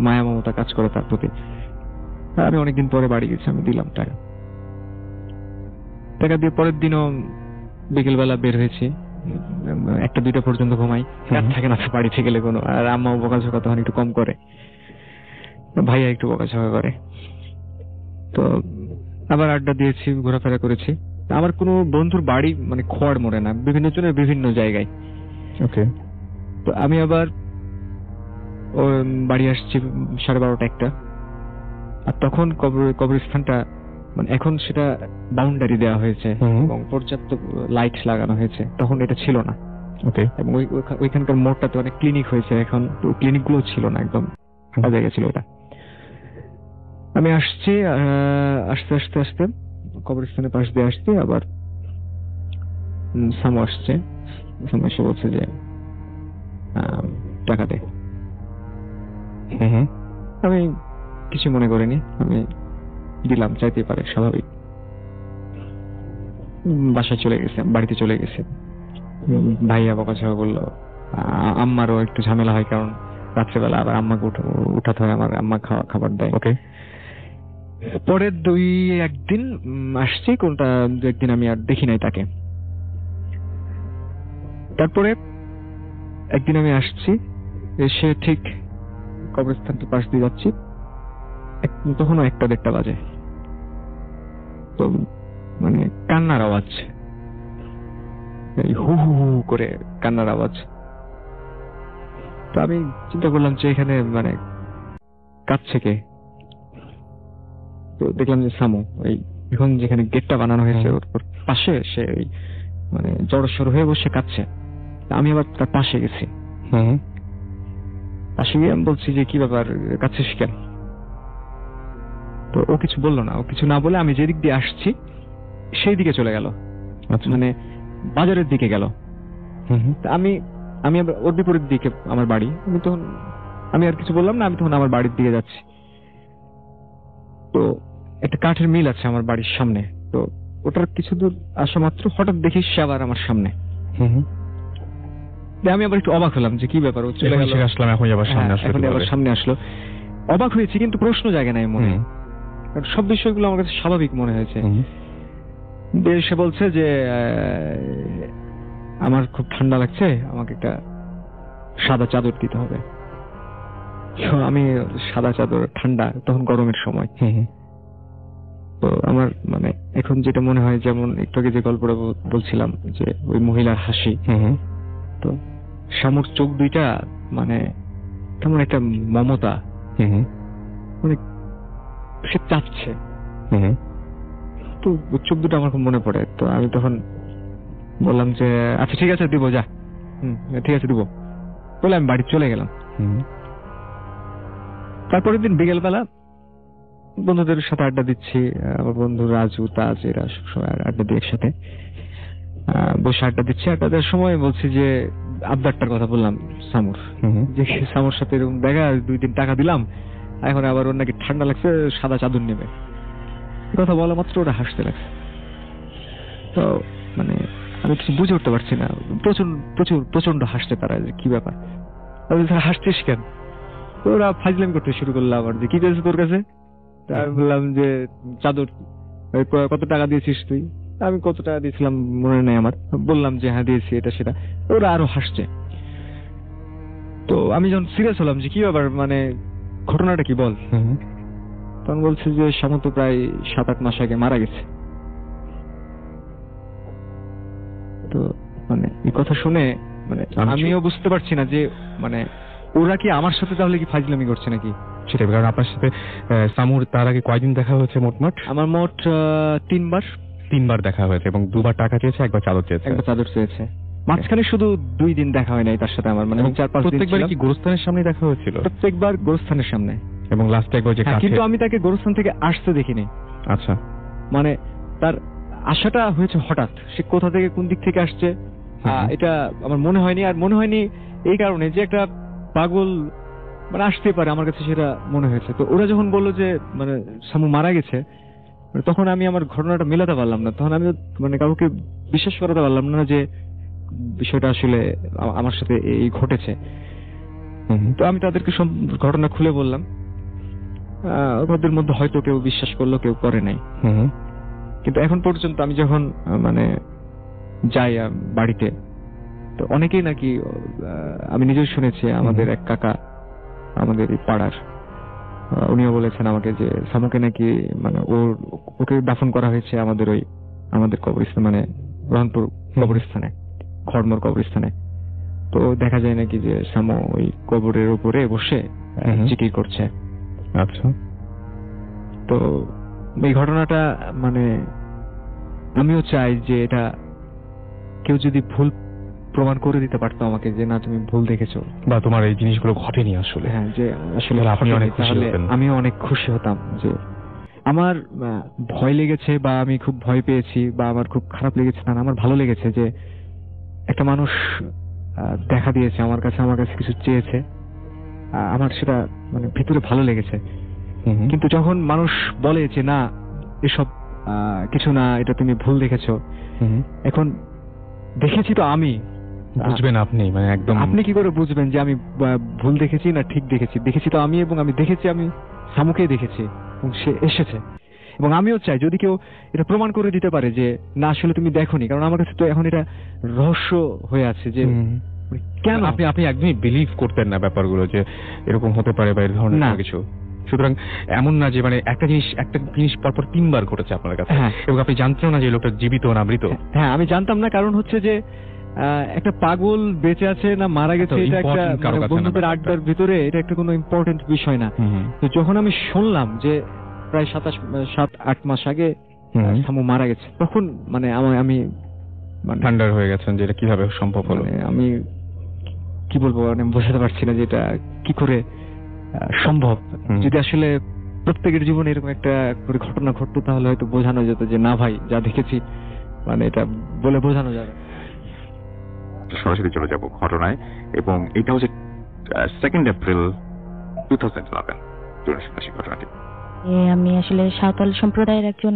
C: মায়া মমতা কাজ করে তার প্রতি। আমি অনেকদিন পরে বাড়ি গেছি, আমি দিলাম টাকা দিয়ে পরের দিনও বিকেল বেলা বের হয়েছি, 1টা-2টা পর্যন্ত ঘুমাই। রাত থাকে না বাড়ি থেকে গেলে কোনো। আর আম্মাও বকাঝকা তখন একটু কম করে, ভাইয়া একটু বকাঝকা করে। তো আবার আড্ডা দিয়েছি, ঘোরাফেরা করেছি। আমার কোনো বন্ধুর বাড়ি মানে খোয়াড় মোড়ে না, বিভিন্ন জনের বিভিন্ন জায়গায়।
A: ওকে।
C: তো আমি আবার বাড়ি আসছি 12:30-1টা। আর তখন কবরস্থানটা মানে এখন সেটা বাউন্ডারি দেওয়া হয়েছে এবং পর্যাপ্ত লাইট লাগানো হয়েছে, তখন এটা ছিল না।
A: ওকে।
C: এবং ওইখানকার মোড়টাতে অনেক ক্লিনিক হয়েছে এখন, তো ক্লিনিক গুলো ছিল না, একদম ফাঁকা জায়গা ছিল ওটা। আমি আসছি, আস্তে আস্তে কবরস্থানের পাশ দিয়ে আসছি, আবার সামো আসছে। সামো এসে বলছে যে টাকা দে। আমি কিছু মনে করিনি, আমি দিলাম, চাইতে পারে, স্বাভাবিক। বাসায় চলে গেছে, বাড়িতে চলে গেছে। ভাইয়া বকাঝকা করলো, আম্মারও একটু ঝামেলা হয়, কারণ রাত্রেবেলা আবার আম্মাকে উঠাতে হয়, আমার আম্মা খাবার দেয়।
A: ওকে।
C: পরের 2-1 দিন আসছি, কোনটা 2-1 দিন আমি আর দেখি নাই তাকে। তারপরে একদিন আমি আসছি, এসে ঠিক কবরস্থানটার পাশ দিয়ে যাচ্ছি, তখনও 1টা-1:30 বাজে। তো মানে কান্নার আওয়াজ, হু হু হু করে কান্নার আওয়াজ। তো আমি চিন্তা করলাম যে এখানে মানে কাঁদছে কে। তো দেখলাম যে সামো, ওই এখন যেখানে গেটটা বানানো হয়েছে ওর পাশে, সে ওই মানে জড়সড় হয়ে বসে কাঁদছে। আমি আবার তার পাশে গেছি। পাশে গিয়ে আমি বলছি যে কি ব্যাপার, কাঁদছিস কেন? তো ও কিছু বললো না, ও কিছু না বলে আমি যেদিক দিয়ে আসছি সেই দিকে চলে গেল, মানে বাজারের দিকে গেল। আমি আবার ওর বিপরীত দিকে আমার বাড়ি। আমি আর কিছু বললাম না, আমি তখন আমার বাড়ির দিকে যাচ্ছি। তো একটা কাঠের মিল আছে আমার বাড়ির সামনে, তো ওটার কিছু দূর আসা মাত্র হঠাৎ দেখি সে আবার আমার সামনে। আমি আবার একটু অবাক হলাম যে কি ব্যাপার, ও চলে গেল,
A: আসলাম এখন আবার
C: সামনে আসলো। অবাক হয়েছি, কিন্তু প্রশ্ন জাগে নাই মনে, কারণ সব বিষয়গুলো আমার কাছে স্বাভাবিক মনে হয়েছে। সে বলছে যে আমার খুব ঠান্ডা লাগছে, আমাকে একটা সাদা চাদর দিতে হবে। আমি সাদা চাদর, ঠান্ডা, তখন গরমের সময়। তো আমার মানে এখন যেটা মনে হয়, যেমন একটু আগে যে গল্পটা বলছিলাম যে ওই মহিলার হাসি, তো শামুর চোখ দুইটা মানে কেমন একটা মমতা, মানে সে চাচ্ছে। তো চোখ দুটো আমার খুব মনে পড়ে। তো আমি তখন বললাম যে আচ্ছা ঠিক আছে, দিব, যা, ঠিক আছে দিব বলে আমি বাড়ি চলে গেলাম। তারপরের দিন বিকেল বেলা বন্ধুদের সাথে আড্ডা দিচ্ছি, আমার বন্ধু রাজু, তাজ, এরা সবসময় আড্ডা দিই একসাথে। বসে আড্ডা দিচ্ছি, আড্ডা দেওয়ার সময় বলছি যে আবদারটার কথা বললাম সামুর, যে সামুর সাথে এরকম দেখা, 2 দিন টাকা দিলাম, এখন আবার ওর নাকি ঠান্ডা লাগছে, সাদা চাদর নেবে। কথা বলা মাত্র ওরা হাসতে লাগছে। তো মানে আমি কিছু বুঝে উঠতে পারছি না, প্রচন্ড হাসছে তারা, যে কি ব্যাপার, হাসছিস কেন? তো ওরা ফাজলামি করতে শুরু করলো আবার, যে কি পেয়েছে তোর কাছে? আমি বললাম যে চাদর। কত টাকা দিয়েছিস তুই? আমি কত টাকা দিয়েছিলাম মনে নেই আমার, বললাম যে হ্যাঁ দিয়েছি, এটা সেটা। ওরা আরো হাসছে। তো আমি যখন সিরিয়াস হলাম যে কি ব্যাপার, মানে ঘটনাটা কি বল, তখন বলছে যে সামু তো প্রায় 7-8 মাস আগে মারা গেছে। তো মানে এই কথা শুনে মানে আমিও বুঝতে পারছি না যে মানে ওরা কি আমার সাথে তাহলে কি ফাজলামি করছে নাকি।
A: সেটাই, কারণ আপনার সাথে সামুর তার আগে কয়দিন দেখা হয়েছে? মোট
C: আমার মোট
A: 3বার দেখা হয়েছে, এবং 2বার টাকা চেয়েছে, 1বার চাদর চেয়েছে।
C: মাঝখানে শুধু 2 দিন দেখা হয় নাই তার সাথে আমার, মানে 4-5 দিন।
A: প্রত্যেকবার কি গোরস্থানের সামনে দেখা হয়েছিল?
C: প্রত্যেকবার গোরস্থানের সামনে,
A: এবং লাস্ট একবার যে কাছে।
C: কিন্তু আমি তাকে গোরস্থান থেকে আসতে দেখিনি।
A: আচ্ছা,
C: মানে তার আসাটা হয়েছে হঠাৎ, সে কোথা থেকে কোন দিক থেকে আসছে এটা আমার মনে হয়নি। আর মনে হয়নি এই কারণে যে একটা পাগল মানে আসতে পারে, আমার কাছে সেটা মনে হয়েছে। তো ওরা যখন বললো যে মানে সামু মারা গেছে, তখন আমি আমার ঘটনাটা মেলাতে পারলাম না, তখন আমি মানে কাউকে বিশ্বাস করাতে পারলাম না যে বিষয়টা আসলে আমার সাথে এই ঘটেছে। তো আমি তাদেরকে সব ঘটনা খুলে বললাম। ওদের মধ্যে হয়তো কেউ বিশ্বাস করলো, কেউ করে নাই। কিন্তু এখন পর্যন্ত আমি যখন মানে যাই বাড়িতে, তো অনেকেই নাকি, আমি নিজেও শুনেছি, আমাদের এক কাকা আমাদের এই পাড়ার, উনিও বলেছেন আমাকে যে সামুকে নাকি মানে ওকে দাফন করা হয়েছে আমাদের কবরস্থান, মানে রহনপুর কবরস্থানে, খড়মোর কবরস্থানে। তো দেখা যায় নাকি যে সামু ওই কবরের উপরে বসে জিকির করছে।
A: আচ্ছা,
C: তো এই ঘটনাটা মানে আমিও চাই যে এটা কেউ যদি ভুল প্রমাণ করে দিতে পারতো আমাকে, যে না তুমি ভুল দেখেছো,
A: বা তোমার এই জিনিসগুলো ঘটেনি আসলে।
C: হ্যাঁ, যে আসলে
A: আপনি অনেক খুশি হতেন।
C: আমিও অনেক খুশি হতাম। যে আমার ভয় লেগেছে বা আমি খুব ভয় পেয়েছি বা আমার খুব খারাপ লেগেছে না, আমার ভালো লেগেছে যে একটা মানুষ দেখা দিয়েছে আমার কাছে কিছু চেয়েছে, আমার সেটা মানে ভিতরে ভালো লেগেছে। কিন্তু যখন মানুষ বলে যে না এসব কিছু না, এটা তুমি ভুল দেখেছো, এখন দেখেছি তো আমি,
A: বুঝবেন আপনি, মানে একদম
C: আপনি কি করে বুঝবেন যে আমি ভুল দেখেছি না ঠিক দেখেছি? দেখেছি তো আমি, এবং আমি দেখেছি, আমি সামুকেই দেখেছি এবং সে এসেছে। এবং আমিও চাই যদি কেউ এটা প্রমাণ করে দিতে পারে যে না আসলে তুমি দেখোনি, কারণ আমার কাছে তো এখন এটা রহস্য হয়ে আছে যে কেন
A: আপনি একদমই বিলিভ করতেন না ব্যাপারগুলো, যে এরকম হতে পারে বা এই ধরনের কিছু। সুতরাং এমন না যে মানে একটা জিনিস পরপর 3বার ঘটেছে আপনার কাছে, এবং আপনি জানতেন না যে লোকটা জীবিত না মৃত?
C: হ্যাঁ, আমি জানতাম না, কারণ হচ্ছে যে একটা পাগল বেঁচে আছে না মারা গেছে, এটা একটা বন্ধুদের আড্ডার ভিতরে এটা একটা কোনো ইম্পর্টেন্ট বিষয় না। তো যখন আমি শুনলাম যে প্রায় 7-8 মাস আগে সামু মারা গেছে, তখন মানে আমি
A: ঠান্ডার হয়ে গেছেন যে এটা কিভাবে সম্ভব হলো।
C: আমি কি বলবো, মানে বোঝাতে পারছি না যে এটা কি করে সম্ভব। যদি আসলে প্রত্যেকের জীবনে এরকম একটা করে ঘটনা ঘটতো, তাহলে হয়তো বোঝানো যেত যে না ভাই যা দেখেছি, মানে এটা বলে বোঝানো যাবে।
D: সরাসরি চলে যাব ঘটনায়, এবং এটা হচ্ছে 2 এপ্রিল 2011 ঘটনাটি।
E: আমি আসলে সাঁওতাল সম্প্রদায়ের একজন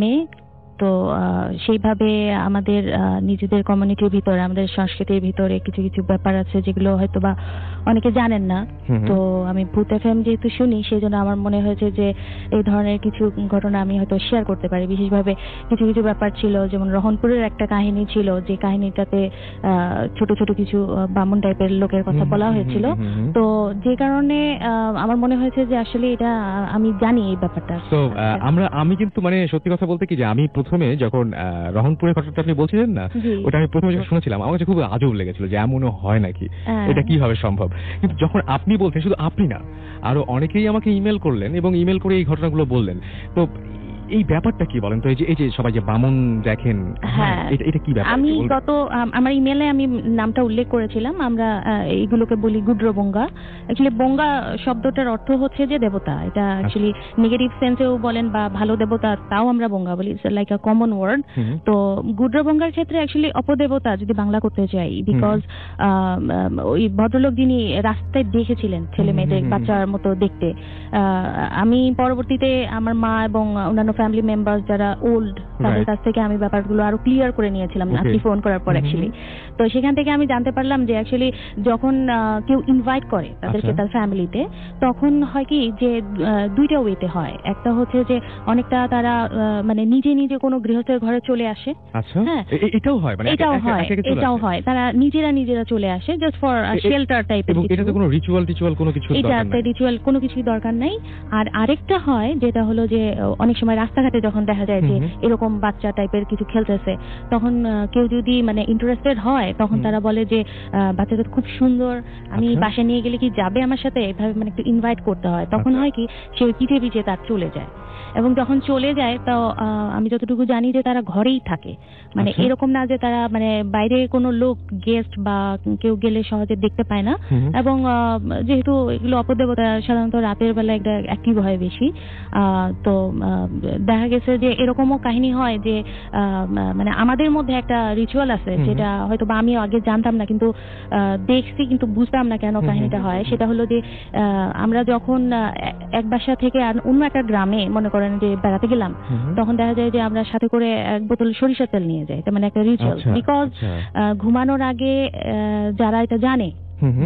E: মেয়ে, তো সেইভাবে আমাদের নিজেদের কমিউনিটির ভিতরে, আমাদের সংস্কৃতির ভিতরে কিছু কিছু ব্যাপার আছে যেগুলো হয়তো বা অনেকে জানেন না। তো আমি ভূত এফএম যেহেতু শুনি, সেই জন্য আমার মনে হয়েছে যে এই ধরনের কিছু ঘটনা আমি হয়তো শেয়ার করতে পারি। বিশেষভাবে কিছু কিছু ব্যাপার ছিল, যেমন রহনপুরের একটা কাহিনী ছিল, যে কাহিনীটাতে ছোট ছোট কিছু বামুন টাইপের লোকের কথা বলা হয়েছিল। তো যে কারণে আমার মনে হয়েছে যে আসলে এটা আমি জানি এই ব্যাপারটা।
A: তো আমি কিন্তু মানে সত্যি কথা বলতে কি, যে আমি প্রথমে যখন রহনপুরের ঘটনাটা আপনি বলছিলেন না, ওটা আমি প্রথমে যখন শুনেছিলাম আমার কাছে খুব আজব লেগেছিল যে এমনও হয় নাকি, এটা কিভাবে সম্ভব। কিন্তু যখন আপনি বলছেন, শুধু আপনি না আরো অনেকেই আমাকে ইমেল করলেন এবং ইমেল করে এই ঘটনাগুলো বললেন, তো এই ব্যাপারটা কি বলেন তো, এই যে সবাই যে বামন দেখেন,
E: হ্যাঁ,
A: এটা কি ব্যাপার?
E: আমি
A: একটু বলবেন?
E: আমার ইমেলে আমি নামটা উল্লেখ করেছিলাম। আমরা এইগুলোকে বলি গুড্রবঙ্গা। অ্যাকচুয়ালি বঙ্গা শব্দটার অর্থ হচ্ছে যে দেবতা। এটা অ্যাকচুয়ালি নেগেটিভ সেন্সেও বলেন বা ভালো দেবতা, তাও আমরা বঙ্গা বলি, it's like a common word. তো গুড্রবঙ্গার ক্ষেত্রে অ্যাকচুয়ালি অপদেবতা যদি বাংলা করতে চাই, বিকজ ওই ভদ্রলোক যিনি রাস্তায় দেখেছিলেন ছেলে মেয়েদের বাচ্চার মতো দেখতে, আমি পরবর্তীতে আমার মা এবং অন্যান্য ফ্যামিলি মেম্বার যারা ওল্ড তাদের কাছ থেকে আমি ব্যাপারগুলো আরো ক্লিয়ার করে নিয়েছিলাম আপনি ফোন করার পর অ্যাকচুয়ালি। তো সেখান থেকে আমি জানতে পারলাম যে অ্যাকচুয়ালি যখন কেউ ইনভাইট করে তাদেরকে তার ফ্যামিলিতে, তখন হয় কি যে দুইটা ওয়েতে হয়। একটা হচ্ছে যে অনেকটা তারা মানে নিজে নিজে কোনো গৃহস্থের ঘরে চলে আসে। হ্যাঁ,
A: এটাও হয়, মানে
E: এটাও হয় তারা নিজেরা চলে আসে জাস্ট ফর শেল্টার টাইপের।
A: এটাতে কোনো রিচুয়াল কোনো কিছু দরকার নাই,
E: এটাতে রিচুয়াল কোনো কিছুই দরকার নাই। আর আরেকটা হয় যেটা হলো যে অনেক সময় রাস্তাঘাটে যখন দেখা যায় যে এরকম বাচ্চা টাইপের কিছু খেলতেছে, তখন কেউ যদি মানে ইন্টারেস্টেড হয় তখন তারা বলে যে বাচ্চাটা খুব সুন্দর, আমি বাসায় নিয়ে গেলে কি যাবে আমার সাথে, এভাবে মানে একটু ইনভাইট করতে হয়। তখন হয় কি সে পিঠে পিঠে তার চলে যায়, এবং যখন চলে যায় তো আমি যতটুকু জানি যে তারা ঘরেই থাকে, মানে এরকম না যে তারা মানে বাইরে কোনো লোক গেস্ট বা কেউ গেলে সহজে দেখতে পায় না। এবং যেহেতু এগুলো অপদেবতা সাধারণত রাতের বেলা একটা অ্যাক্টিভ হয় বেশি, তো দেখা গেছে যে এরকমও কাহিনী হয় যে মানে আমাদের মধ্যে একটা রিচুয়াল আছে যেটা হয়তো বা আমি আগে জানতাম না, কিন্তু দেখছি কিন্তু বুঝতাম না কেন কাহিনীটা হয়। সেটা হলো যে আমরা যখন এক বাসা থেকে অন্য একটা গ্রামে মনে করেন যে বেড়াতে গেলাম, তখন দেখা যায় যে আমরা সাথে করে এক বোতল সরিষার তেল নিয়ে যাই। তার মানে একটা রিচুয়াল, বিকজ ঘুমানোর আগে যারা এটা জানে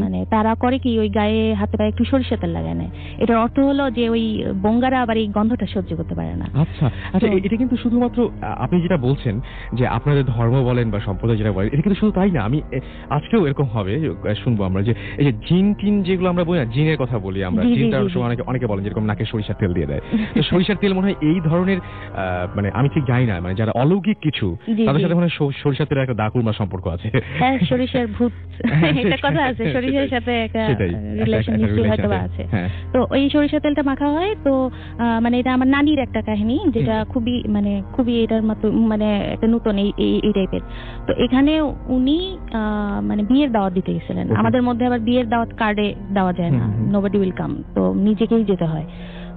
E: মানে তারা করে কি ওই গায়ে হাতে পায়ে একটু সরিষা তেল লাগায় নেয়। এটার অর্থ হলো যে ওই বঙ্গারা আবার এই গন্ধটা সহ্য করতে পারে না।
A: আচ্ছা, এটা কিন্তু শুধুমাত্র আপনি যেটা বলছেন যে আপনাদের ধর্ম বলেন বা সম্প্রদায় যেটা বলেন, এটা কিন্তু শুধু তাই না। আমি আজকেও এরকম হবে শুনবো আমরা যে এই যে জিন টিন যেগুলো আমরা বলি না, জিনের কথা বলি আমরা, জিনটার সময় অনেকে বলেন যেরকম নাকে সরিষার তেল দিয়ে দেয়। তো সরিষার তেল মনে হয় এই ধরনের মানে আমি ঠিক জানি না, মানে যারা অলৌকিক কিছু তাদের সাথে মনে হয় সরিষার তেলের একটা দাকুরমা সম্পর্ক আছে।
E: হ্যাঁ, সরিষার ভূত এটা কথা আছে, সরিষার সাথে একটা রিলেশন নিশ্চয়ই হয়তো আছে। তো ওই সরিষা তেলটা মাখা হয়। তো মানে এটা আমার নানির একটা কাহিনী যেটা খুবই এটার মতো মানে একটা নতুন এই টাইপের। তো এখানে উনি মানে বিয়ের দাওয়াত দিতে গেছিলেন। আমাদের মধ্যে আবার বিয়ের দাওয়াত কার্ডে দেওয়া যায় না, নোবডি উইল কাম, তো নিজেকেই যেতে হয়।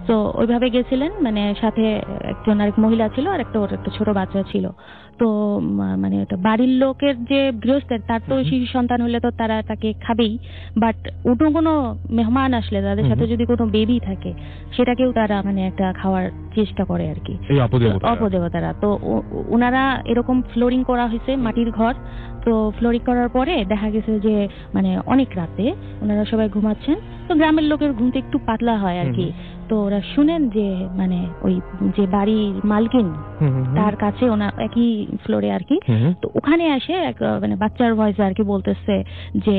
E: তো ওইভাবে গেছিলেন, মানে সাথে একজন আরেক মহিলা ছিল আর ওর একটা ছোট বাচ্চা ছিল। তো মানে বাড়ির লোকের যে গৃহস্থের তার তো শিশু সন্তান হলে তো তারা তাকে খাবেই, বাট অন্য কোনো মেহমান আসলে তাদের সাথে যদি কোনো বেবি থাকে সেটাকেও তারা মানে একটা খাওয়ার চেষ্টা করে আর কি, অপদেবতারা। তো ওনারা এরকম ফ্লোরিং করা হয়েছে, মাটির ঘর। তো ফ্লোরিং করার পরে দেখা গেছে যে মানে অনেক রাতে ওনারা সবাই ঘুমাচ্ছেন, তো গ্রামের লোকের ঘুমতে একটু পাতলা হয় আর কি। তো ওরা শুনেন যে মানে ওই যে বাড়ির মালকিন তার কাছে ওনার একই ফ্লোরে আর কি, তো ওখানে আসে এক মানে বাচ্চার ভয়েসে আর কি বলতেছে যে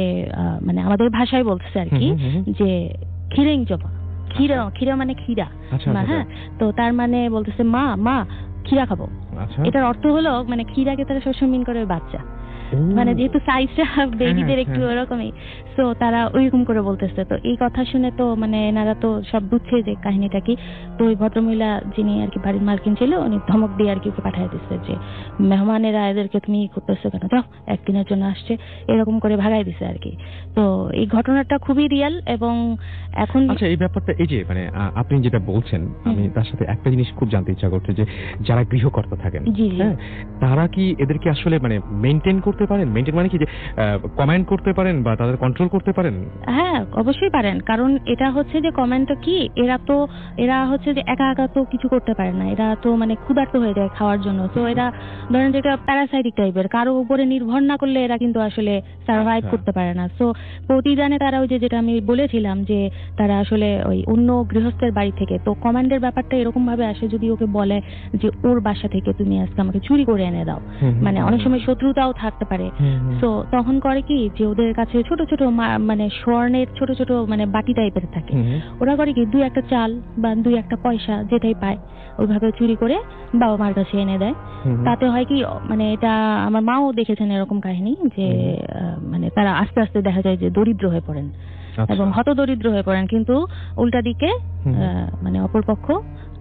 E: মানে আমাদের ভাষায় বলতেছে আর কি যে খিরেং জবা, ক্ষীরা মানে ক্ষীরা। হ্যাঁ, তো তার মানে বলতেছে মা ক্ষীরা খাবো। এটার অর্থ হলো মানে ক্ষীরাকে তারা সবসময় মিন করে বাচ্চা, মানে যেহেতু সাইজটা বেবিদের একটু ওরকমই, তো তারা ওইরকম করে বলতেছে। তো এই কথা শুনে তো মানে এনারা তো সব বুঝছে যে কাহিনীটা কি। তো ওই ভদ্রমহিলা যিনি আর কি বাড়ির মালকিন ছিল, উনি ধমক দিয়ে আর কি ওকে পাঠিয়ে দিচ্ছে যে মেহমানেরা এদেরকে তুমি করতেছো কেন, যাও, একদিনের জন্য আসছে, এরকম করে ভাগাই দিছে আর কি। তো এই ঘটনাটা খুবই রিয়েল। এবং এখন
A: আচ্ছা, এই ব্যাপারটা এই যে মানে আপনি যেটা বলছেন, আমি তার সাথে একটা জিনিস খুব জানতে ইচ্ছা করছে যে যারা গৃহকর্তা থাকেন, হ্যাঁ, তারা কি এদেরকে আসলে মানে মেইনটেইন করতে পারেন? মেইনটেইন মানে কি যে কমেন্ট করতে পারেন বা তাদের কন্ট্রোল করতে পারেন?
E: হ্যাঁ, অবশ্যই পারেন। কারণ এটা হচ্ছে যে কমেন্টটা কি, এরা হচ্ছে যে একা একা তো কিছু করতে পারে না, এরা তো মানে ক্ষুধার্ত হয়ে যায় খাওয়ার জন্য। তো এরা ধরেন যে একটা প্যারাসাইটিক টাইপের, কারো উপরে নির্ভর না করলে এরা কিন্তু আসলে সার্ভাইভ করতে পারে না। তো প্রতিদানে তারা ওই যেটা আমি বলেছিলাম যে তারা আসলে ওই অন্য গৃহস্থের বাড়ি থেকে, তো কমান্ডের ব্যাপারটা এরকম ভাবে আসে যদি ওকে বলে যে ওর বাসা থেকে তুমি আজকে আমাকে চুরি করে এনে দাও, মানে অনেক সময় শত্রুতাও থাকতে পারে। তো তখন করে কি যে ওদের কাছে ছোট ছোট মানে স্বর্ণের ছোট ছোট মানে বাটি টাইপের থাকে, ওরা করে কি 2-1 চাল বা 2-1 পয়সা যেটাই পায় ওইভাবে চুরি করে বাবা মার কাছে এনে দেয়। তাতে হয় কি মানে এটা আমার মাও দেখেছেন এরকম কাহিনী যে মানে তারা আস্তে আস্তে দেখা যায় যে দরিদ্র হয়ে পড়েন এবং হতদরিদ্র হয়ে পড়েন, কিন্তু উল্টা দিকে মানে অপরপক্ষ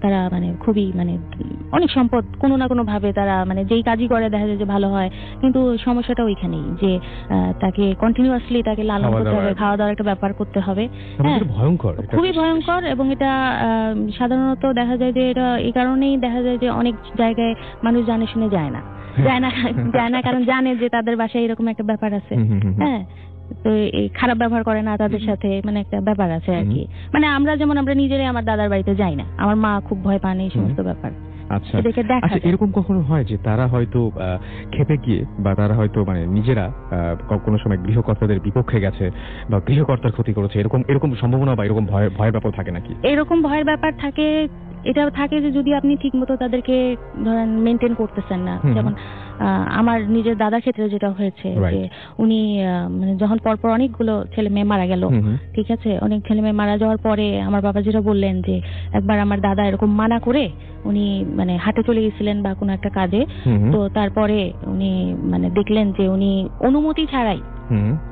E: তারা মানে খুবই মানে অনেক সম্পদ কোনো না কোনো ভাবে তারা মানে যেই কাজই করে দেখা যায় যে ভালো হয়, কিন্তু সমস্যাটা ওইখানেই যে তাকে কন্টিনিউয়াসলি তাকে লালন করতে হবে, খাওয়া দাওয়ার একটা ব্যাপার করতে হবে। হ্যাঁ,
A: ভয়ঙ্কর,
E: খুবই ভয়ঙ্কর। এবং এটা সাধারণত দেখা যায় যে এটা এই কারণেই দেখা যায় যে অনেক জায়গায় মানুষ জানে শুনে যায় না কারণ জানে যে তাদের বাসায় এরকম একটা ব্যাপার আছে। হ্যাঁ, তো এই খারাপ ব্যবহার করে না তাদের সাথে, মানে একটা ব্যাপার আছে আর কি। মানে আমরা যেমন আমরা নিজেরাই আমার দাদার বাড়িতে যাই না, আমার মা খুব ভয় পান এই সমস্ত ব্যাপার।
A: আচ্ছা, এরকম কখনো হয় যে তারা হয়তো খেপে গিয়ে বা তারা হয়তো মানে নিজেরা কোনো সময় গৃহকর্তাদের বিপক্ষে গেছে বা গৃহকর্তার ক্ষতি করেছে, এরকম সম্ভাবনা বা এরকম ভয়ের ব্যাপার থাকে নাকি?
E: এরকম ভয়ের ব্যাপার থাকে, এটা থাকে যে যদি আপনি ঠিক মতো তাদেরকে ধরেন মেনটেন করতেছেন না। যেমন আমার নিজের দাদার ক্ষেত্রে যেটা হয়েছে যে উনি মানে যখন পরপর অনেকগুলো ছেলে মেয়ে মারা গেল, ঠিক আছে, অনেক ছেলে মেয়ে মারা যাওয়ার পরে আমার বাবা যেটা বললেন যে একবার আমার দাদা এরকম মানা করে উনি মানে হাটে চলে গেছিলেন বা কোনো একটা কাজে, তো তারপরে উনি মানে দেখলেন যে উনি অনুমতি ছাড়াই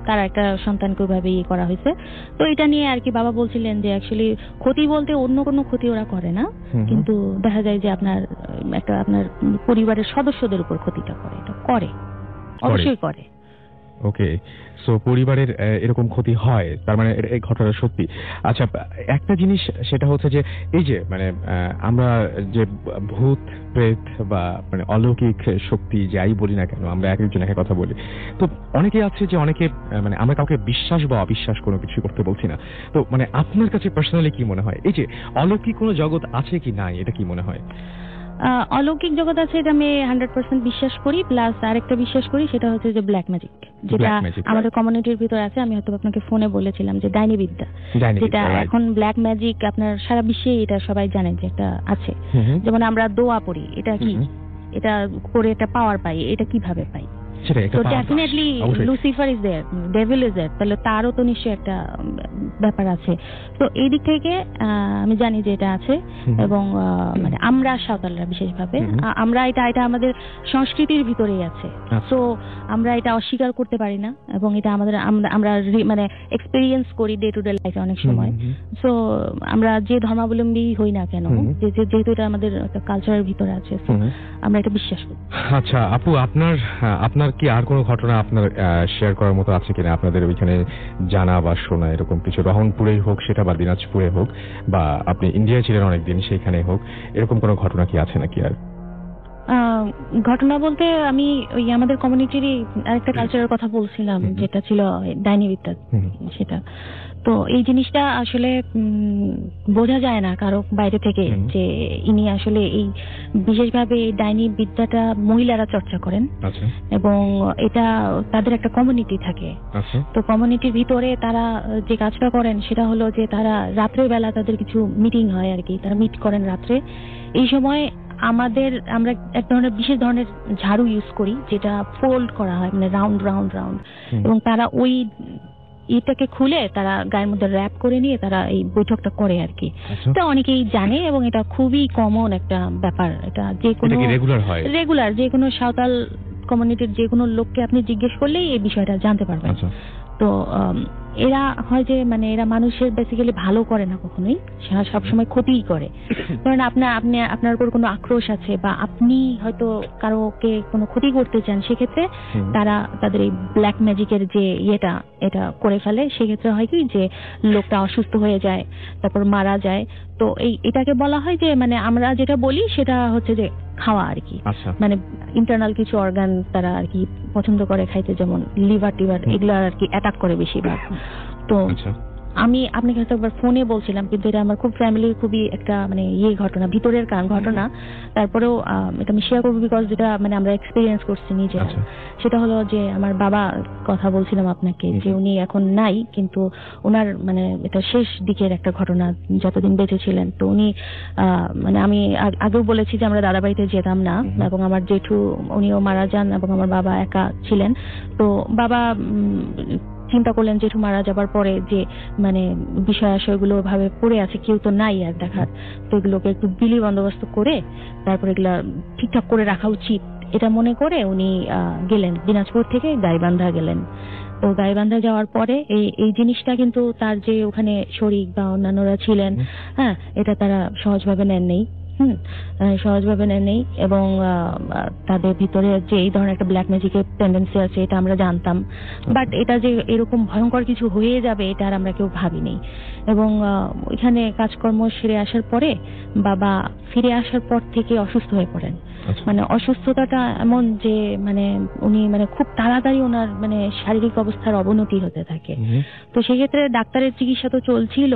E: তার একটা সন্তানকে ওইভাবে ইয়ে করা হয়েছে। তো এটা নিয়ে আর কি বাবা বলছিলেন যে অ্যাকচুয়ালি ক্ষতি বলতে অন্য কোনো ক্ষতি ওরা করে না, কিন্তু দেখা যায় যে আপনার পরিবারের সদস্যদের উপর ক্ষতিটা করে, এটা করে, অবশ্যই করে।
A: ওকে, সো পরিবারের এরকম ক্ষতি হয়, তার মানে এই ঘটনা সত্যি। আচ্ছা, একটা জিনিস সেটা হচ্ছে যে এই যে মানে আমরা যে ভূত প্রেত বা মানে অলৌকিক শক্তি যাই বলি না কেন, আমরা এক একজন এক কথা বলি, তো অনেকে আছে যে অনেকে মানে আমরা কাউকে বিশ্বাস বা অবিশ্বাস কোনো কিছু করতে বলছি না, তো মানে আপনার কাছে পার্সোনালি কি মনে হয় এই যে অলৌকিক কোনো জগৎ আছে কি নাই, এটা কি মনে হয়?
E: অলৌকিক জগৎ আছে, এটা আমি 100% বিশ্বাস করি। প্লাস আরেকটা বিশ্বাস করি, সেটা হচ্ছে যে ব্ল্যাক ম্যাজিক, যেটা আমাদের কমিউনিটির ভিতরে আছে। আমি হয়তো আপনাকে ফোনে বলেছিলাম যে ডাইনি বিদ্যা, যেটা এখন ব্ল্যাক ম্যাজিক আপনার সারা বিশ্বে এটা সবাই জানে যে একটা আছে। যেমন আমরা দোয়া পড়ি, এটা কি, এটা করে একটা পাওয়ার পাই, এটা কিভাবে পাই? তো definitely Lucifer is there, devil is there, তাহলে তারও তো নিশ্চয়ই একটা ব্যাপার আছে। তো এই দিক থেকে আমি জানি যে এটা আছে। এবং মানে আমরা সাঁওতালরা বিশেষভাবে আমরা এটা আমাদের সংস্কৃতির ভিতরেই আছে। তো আমরা এটা অস্বীকার করতে পারি না, এবং এটা আমাদের আমরা মানে এক্সপেরিয়েন্স করি ডে টু ডে লাইফে অনেক সময়। সো আমরা যে ধর্মাবলম্বী হই না কেন, যেহেতু এটা আমাদের একটা কালচারের ভিতরে আছে, আমরা এটা বিশ্বাস করি।
A: আচ্ছা আপু, আপনার কি আর কোনো ঘটনা আপনার শেয়ার করার মতো আছে কিনা আপনাদের ওইখানে জানা বা শোনা, এরকম কিছু? রহনপুরেই হোক সেটা, বা দিনাজপুরে হোক, বা আপনি ইন্ডিয়ায় ছিলেন অনেকদিন সেইখানে হোক, এরকম কোনো ঘটনা কি আছে নাকি? আর
E: ঘটনা বলতে আমি ওই আমাদের কমিউনিটিরই আরেকটা কালচারের কথা বলছিলাম, যেটা ছিল ডাইনি বিদ্যা, সেটা। তো এই জিনিসটা আসলে বোঝা যায় না কারো বাইরে থেকে যে ইনি আসলে এই বিশেষভাবে এই ডাইনি বিদ্যাটা মহিলারা চর্চা করেন, এবং এটা তাদের একটা কমিউনিটি থাকে। তো কমিউনিটির ভিতরে তারা যে কাজটা করেন সেটা হলো যে তারা রাত্রের বেলা তাদের কিছু মিটিং হয় আর কি, তারা মিট করেন রাত্রে। এই সময় আমরা এক ধরনের বিশেষ ধরনের ঝাড়ু ইউজ করি, যেটা ফোল্ড করা হয়, মানে রাউন্ড রাউন্ড রাউন্ড, এবং তারা ওই এটাকে খুলে তারা গায়ের মধ্যে র্যাপ করে নিয়ে তারা এই বৈঠকটা করে আর কি। এটা অনেকেই জানে, এবং এটা খুবই কমন একটা ব্যাপার। এটা যে কোনো রেগুলার যে কোনো সাঁওতাল কমিউনিটির যে কোনো লোককে আপনি জিজ্ঞেস করলেই এই বিষয়টা জানতে পারবেন। তো এরা হয় যে মানে এরা মানুষের বেসিক্যালি ভালো করে না কখনোই, সবসময় ক্ষতিই করে। কারণ আপনার উপর কোনো আক্রোশ আছে, বা আপনি হয়তো কারোকে কোনো ক্ষতি করতে চান, সেক্ষেত্রে তারা তাদের এই ব্ল্যাক ম্যাজিকের যে এটা করে ফেলে। সেক্ষেত্রে হয় কি যে লোকটা অসুস্থ হয়ে যায়, তারপর মারা যায়। তো এটাকে বলা হয় যে মানে আমরা যেটা বলি সেটা হচ্ছে যে খাওয়া আর কি, মানে ইন্টারনাল কিছু অর্গান তারা আর কি পছন্দ করে খাইতে, যেমন লিভার টিভার এগুলো আর কি অ্যাটাক করে বেশিরভাগ। তো আমি আপনাকে হয়তো একবার ফোনে বলছিলাম, কিন্তু এটা আমার খুব ফ্যামিলির খুবই একটা মানে ঘটনা, ভিতরের ঘটনা। তারপরেও এটা আমি শেয়ার করবো, বিকজ যেটা মানে আমরা এক্সপিরিয়েন্স করছি নিজে। সেটা হলো যে আমার বাবা কথা বলছিলাম আপনাকে, যে উনি এখন নাই, কিন্তু ওনার মানে এটা শেষ দিকের একটা ঘটনা, যতদিন বেঁচে ছিলেন। তো উনি মানে আমি আগেও বলেছি যে আমরা দাদা বাড়িতে যেতাম না, এবং আমার জেঠু উনিও মারা যান, এবং আমার বাবা একা ছিলেন। তো বাবা চিন্তা করলেন জেঠু মারা যাবার পরে যে মানে বিষয় আশয়গুলো ভাবে পড়ে আছে, কেউ তো নাই আর দেখার, তো এগুলোকে একটু বিলি বন্দোবস্ত করে তারপরে এগুলা ঠিকঠাক করে রাখা উচিত, এটা মনে করে উনি গেলেন দিনাজপুর থেকে গাইবান্ধা গেলেন। তো গাইবান্ধা যাওয়ার পরে এই জিনিসটা কিন্তু তার যে ওখানে শরীক বা অন্যান্যরা ছিলেন, হ্যাঁ, এটা তারা সহজভাবে নেন নেই। সহজভাবে নেই এবং তাদের ভিতরে যে এই ধরনের একটা ব্ল্যাক ম্যাজিকের টেন্ডেন্সি আছে এটা আমরা জানতাম, বাট এটা যে এরকম ভয়ঙ্কর কিছু হয়ে যাবে এটা আর আমরা কেউ ভাবিনি। এবং এখানে কাজকর্ম সেরে আসার পরে বাবা ফিরে আসার পর থেকে অসুস্থ হয়ে পড়েন। মানে অসুস্থতাটা এমন যে মানে উনি মানে খুব তাড়াতাড়ি ওনার মানে শারীরিক অবস্থার অবনতি হতে থাকে। তো সেক্ষেত্রে ডাক্তারের চিকিৎসা তো চলছিল,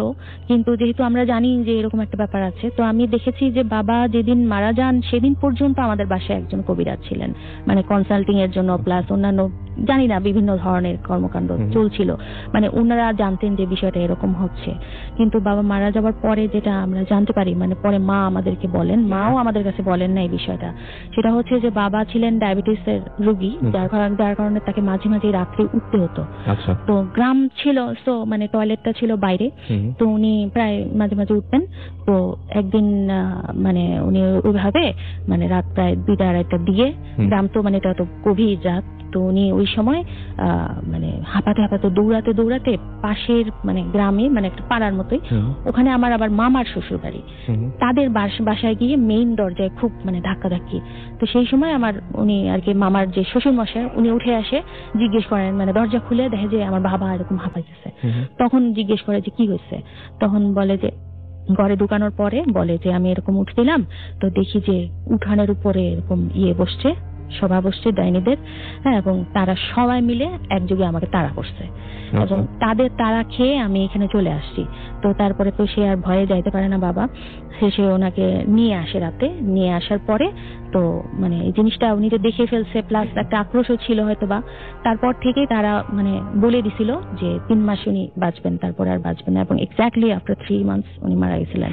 E: কিন্তু যেহেতু আমরা জানি যে এরকম একটা ব্যাপার আছে, তো আমি দেখেছি যে বাবা যেদিন মারা যান সেদিন পর্যন্ত আমাদের বাসায় একজন কবিরাজ ছিলেন, মানে কনসাল্টিং এর জন্য, প্লাস অন্যান্য জানি না বিভিন্ন ধরনের কর্মকাণ্ড চলছিল। মানে ওনারা জানতেন যে বিষয়টা এরকম হচ্ছে। কিন্তু বাবা মারা যাওয়ার পরে যেটা আমরা জানতে পারি, মানে পরে মা আমাদেরকে বলেন, মাও আমাদের কাছে বলেন না এই বিষয়টা, সেটা হচ্ছে যে বাবা ছিলেন ডায়াবেটিসের রোগী, যার কারণে তাকে মাঝে মাঝে রাত্রে উঠতে হতো। তো গ্রাম ছিল, তো মানে টয়লেটটা ছিল বাইরে, তো উনি প্রায় মাঝে মাঝে উঠতেন। তো একদিন মানে উনি ওইভাবে মানে রাত প্রায় 2টা-2:30টার দিকে, গ্রাম তো মানে এটা তো গভীর রাত, তো উনি ওই সময় মানে হাঁপাতে দৌড়াতে পাশের মানে গ্রামে, মানে একটা পাড়ার মতোই, ওখানে আমার আবার মামার শ্বশুর বাড়ি, তাদের বাসায় গিয়ে মেইন দরজায় খুব মানে ধাক্কাধাক্কি। তো সেই সময় উনি আর কি মামার যে শ্বশুর মশাই উনি উঠে আসে, জিজ্ঞেস করেন, মানে দরজা খুলে দেখে যে আমার বাবা এরকম হাঁপাইতেছে। তখন জিজ্ঞেস করে যে কি হয়েছে, তখন বলে যে ঘরে ঢুকানোর পরে বলে যে আমি এরকম উঠছিলাম, তো দেখি যে উঠানের উপরে এরকম বসছে, সভা বসছে ডাইনিদের, হ্যাঁ, এবং তারা সবাই মিলে একযোগে আমাকে তাড়া করছে এবং তাদের তাড়া খেয়ে আমি এখানে চলে আসছি। তো তারপরে তো সে আর ভয়ে যাইতে পারে না বাবা, সে ওনাকে নিয়ে আসে রাতে। নিয়ে আসার পরে তো মানে এই জিনিসটা উনি তো দেখে ফেলছে, প্লাস একটা আক্রোশও ছিল হয়তো বা, তারপর থেকেই তারা মানে বলে দিছিল যে 3 মাস উনি বাঁচবেন, তারপরে আর বাঁচবেন না, এবং এক্স্যাক্টলি আফটার 3 মান্থস উনি মারা গেছিলেন।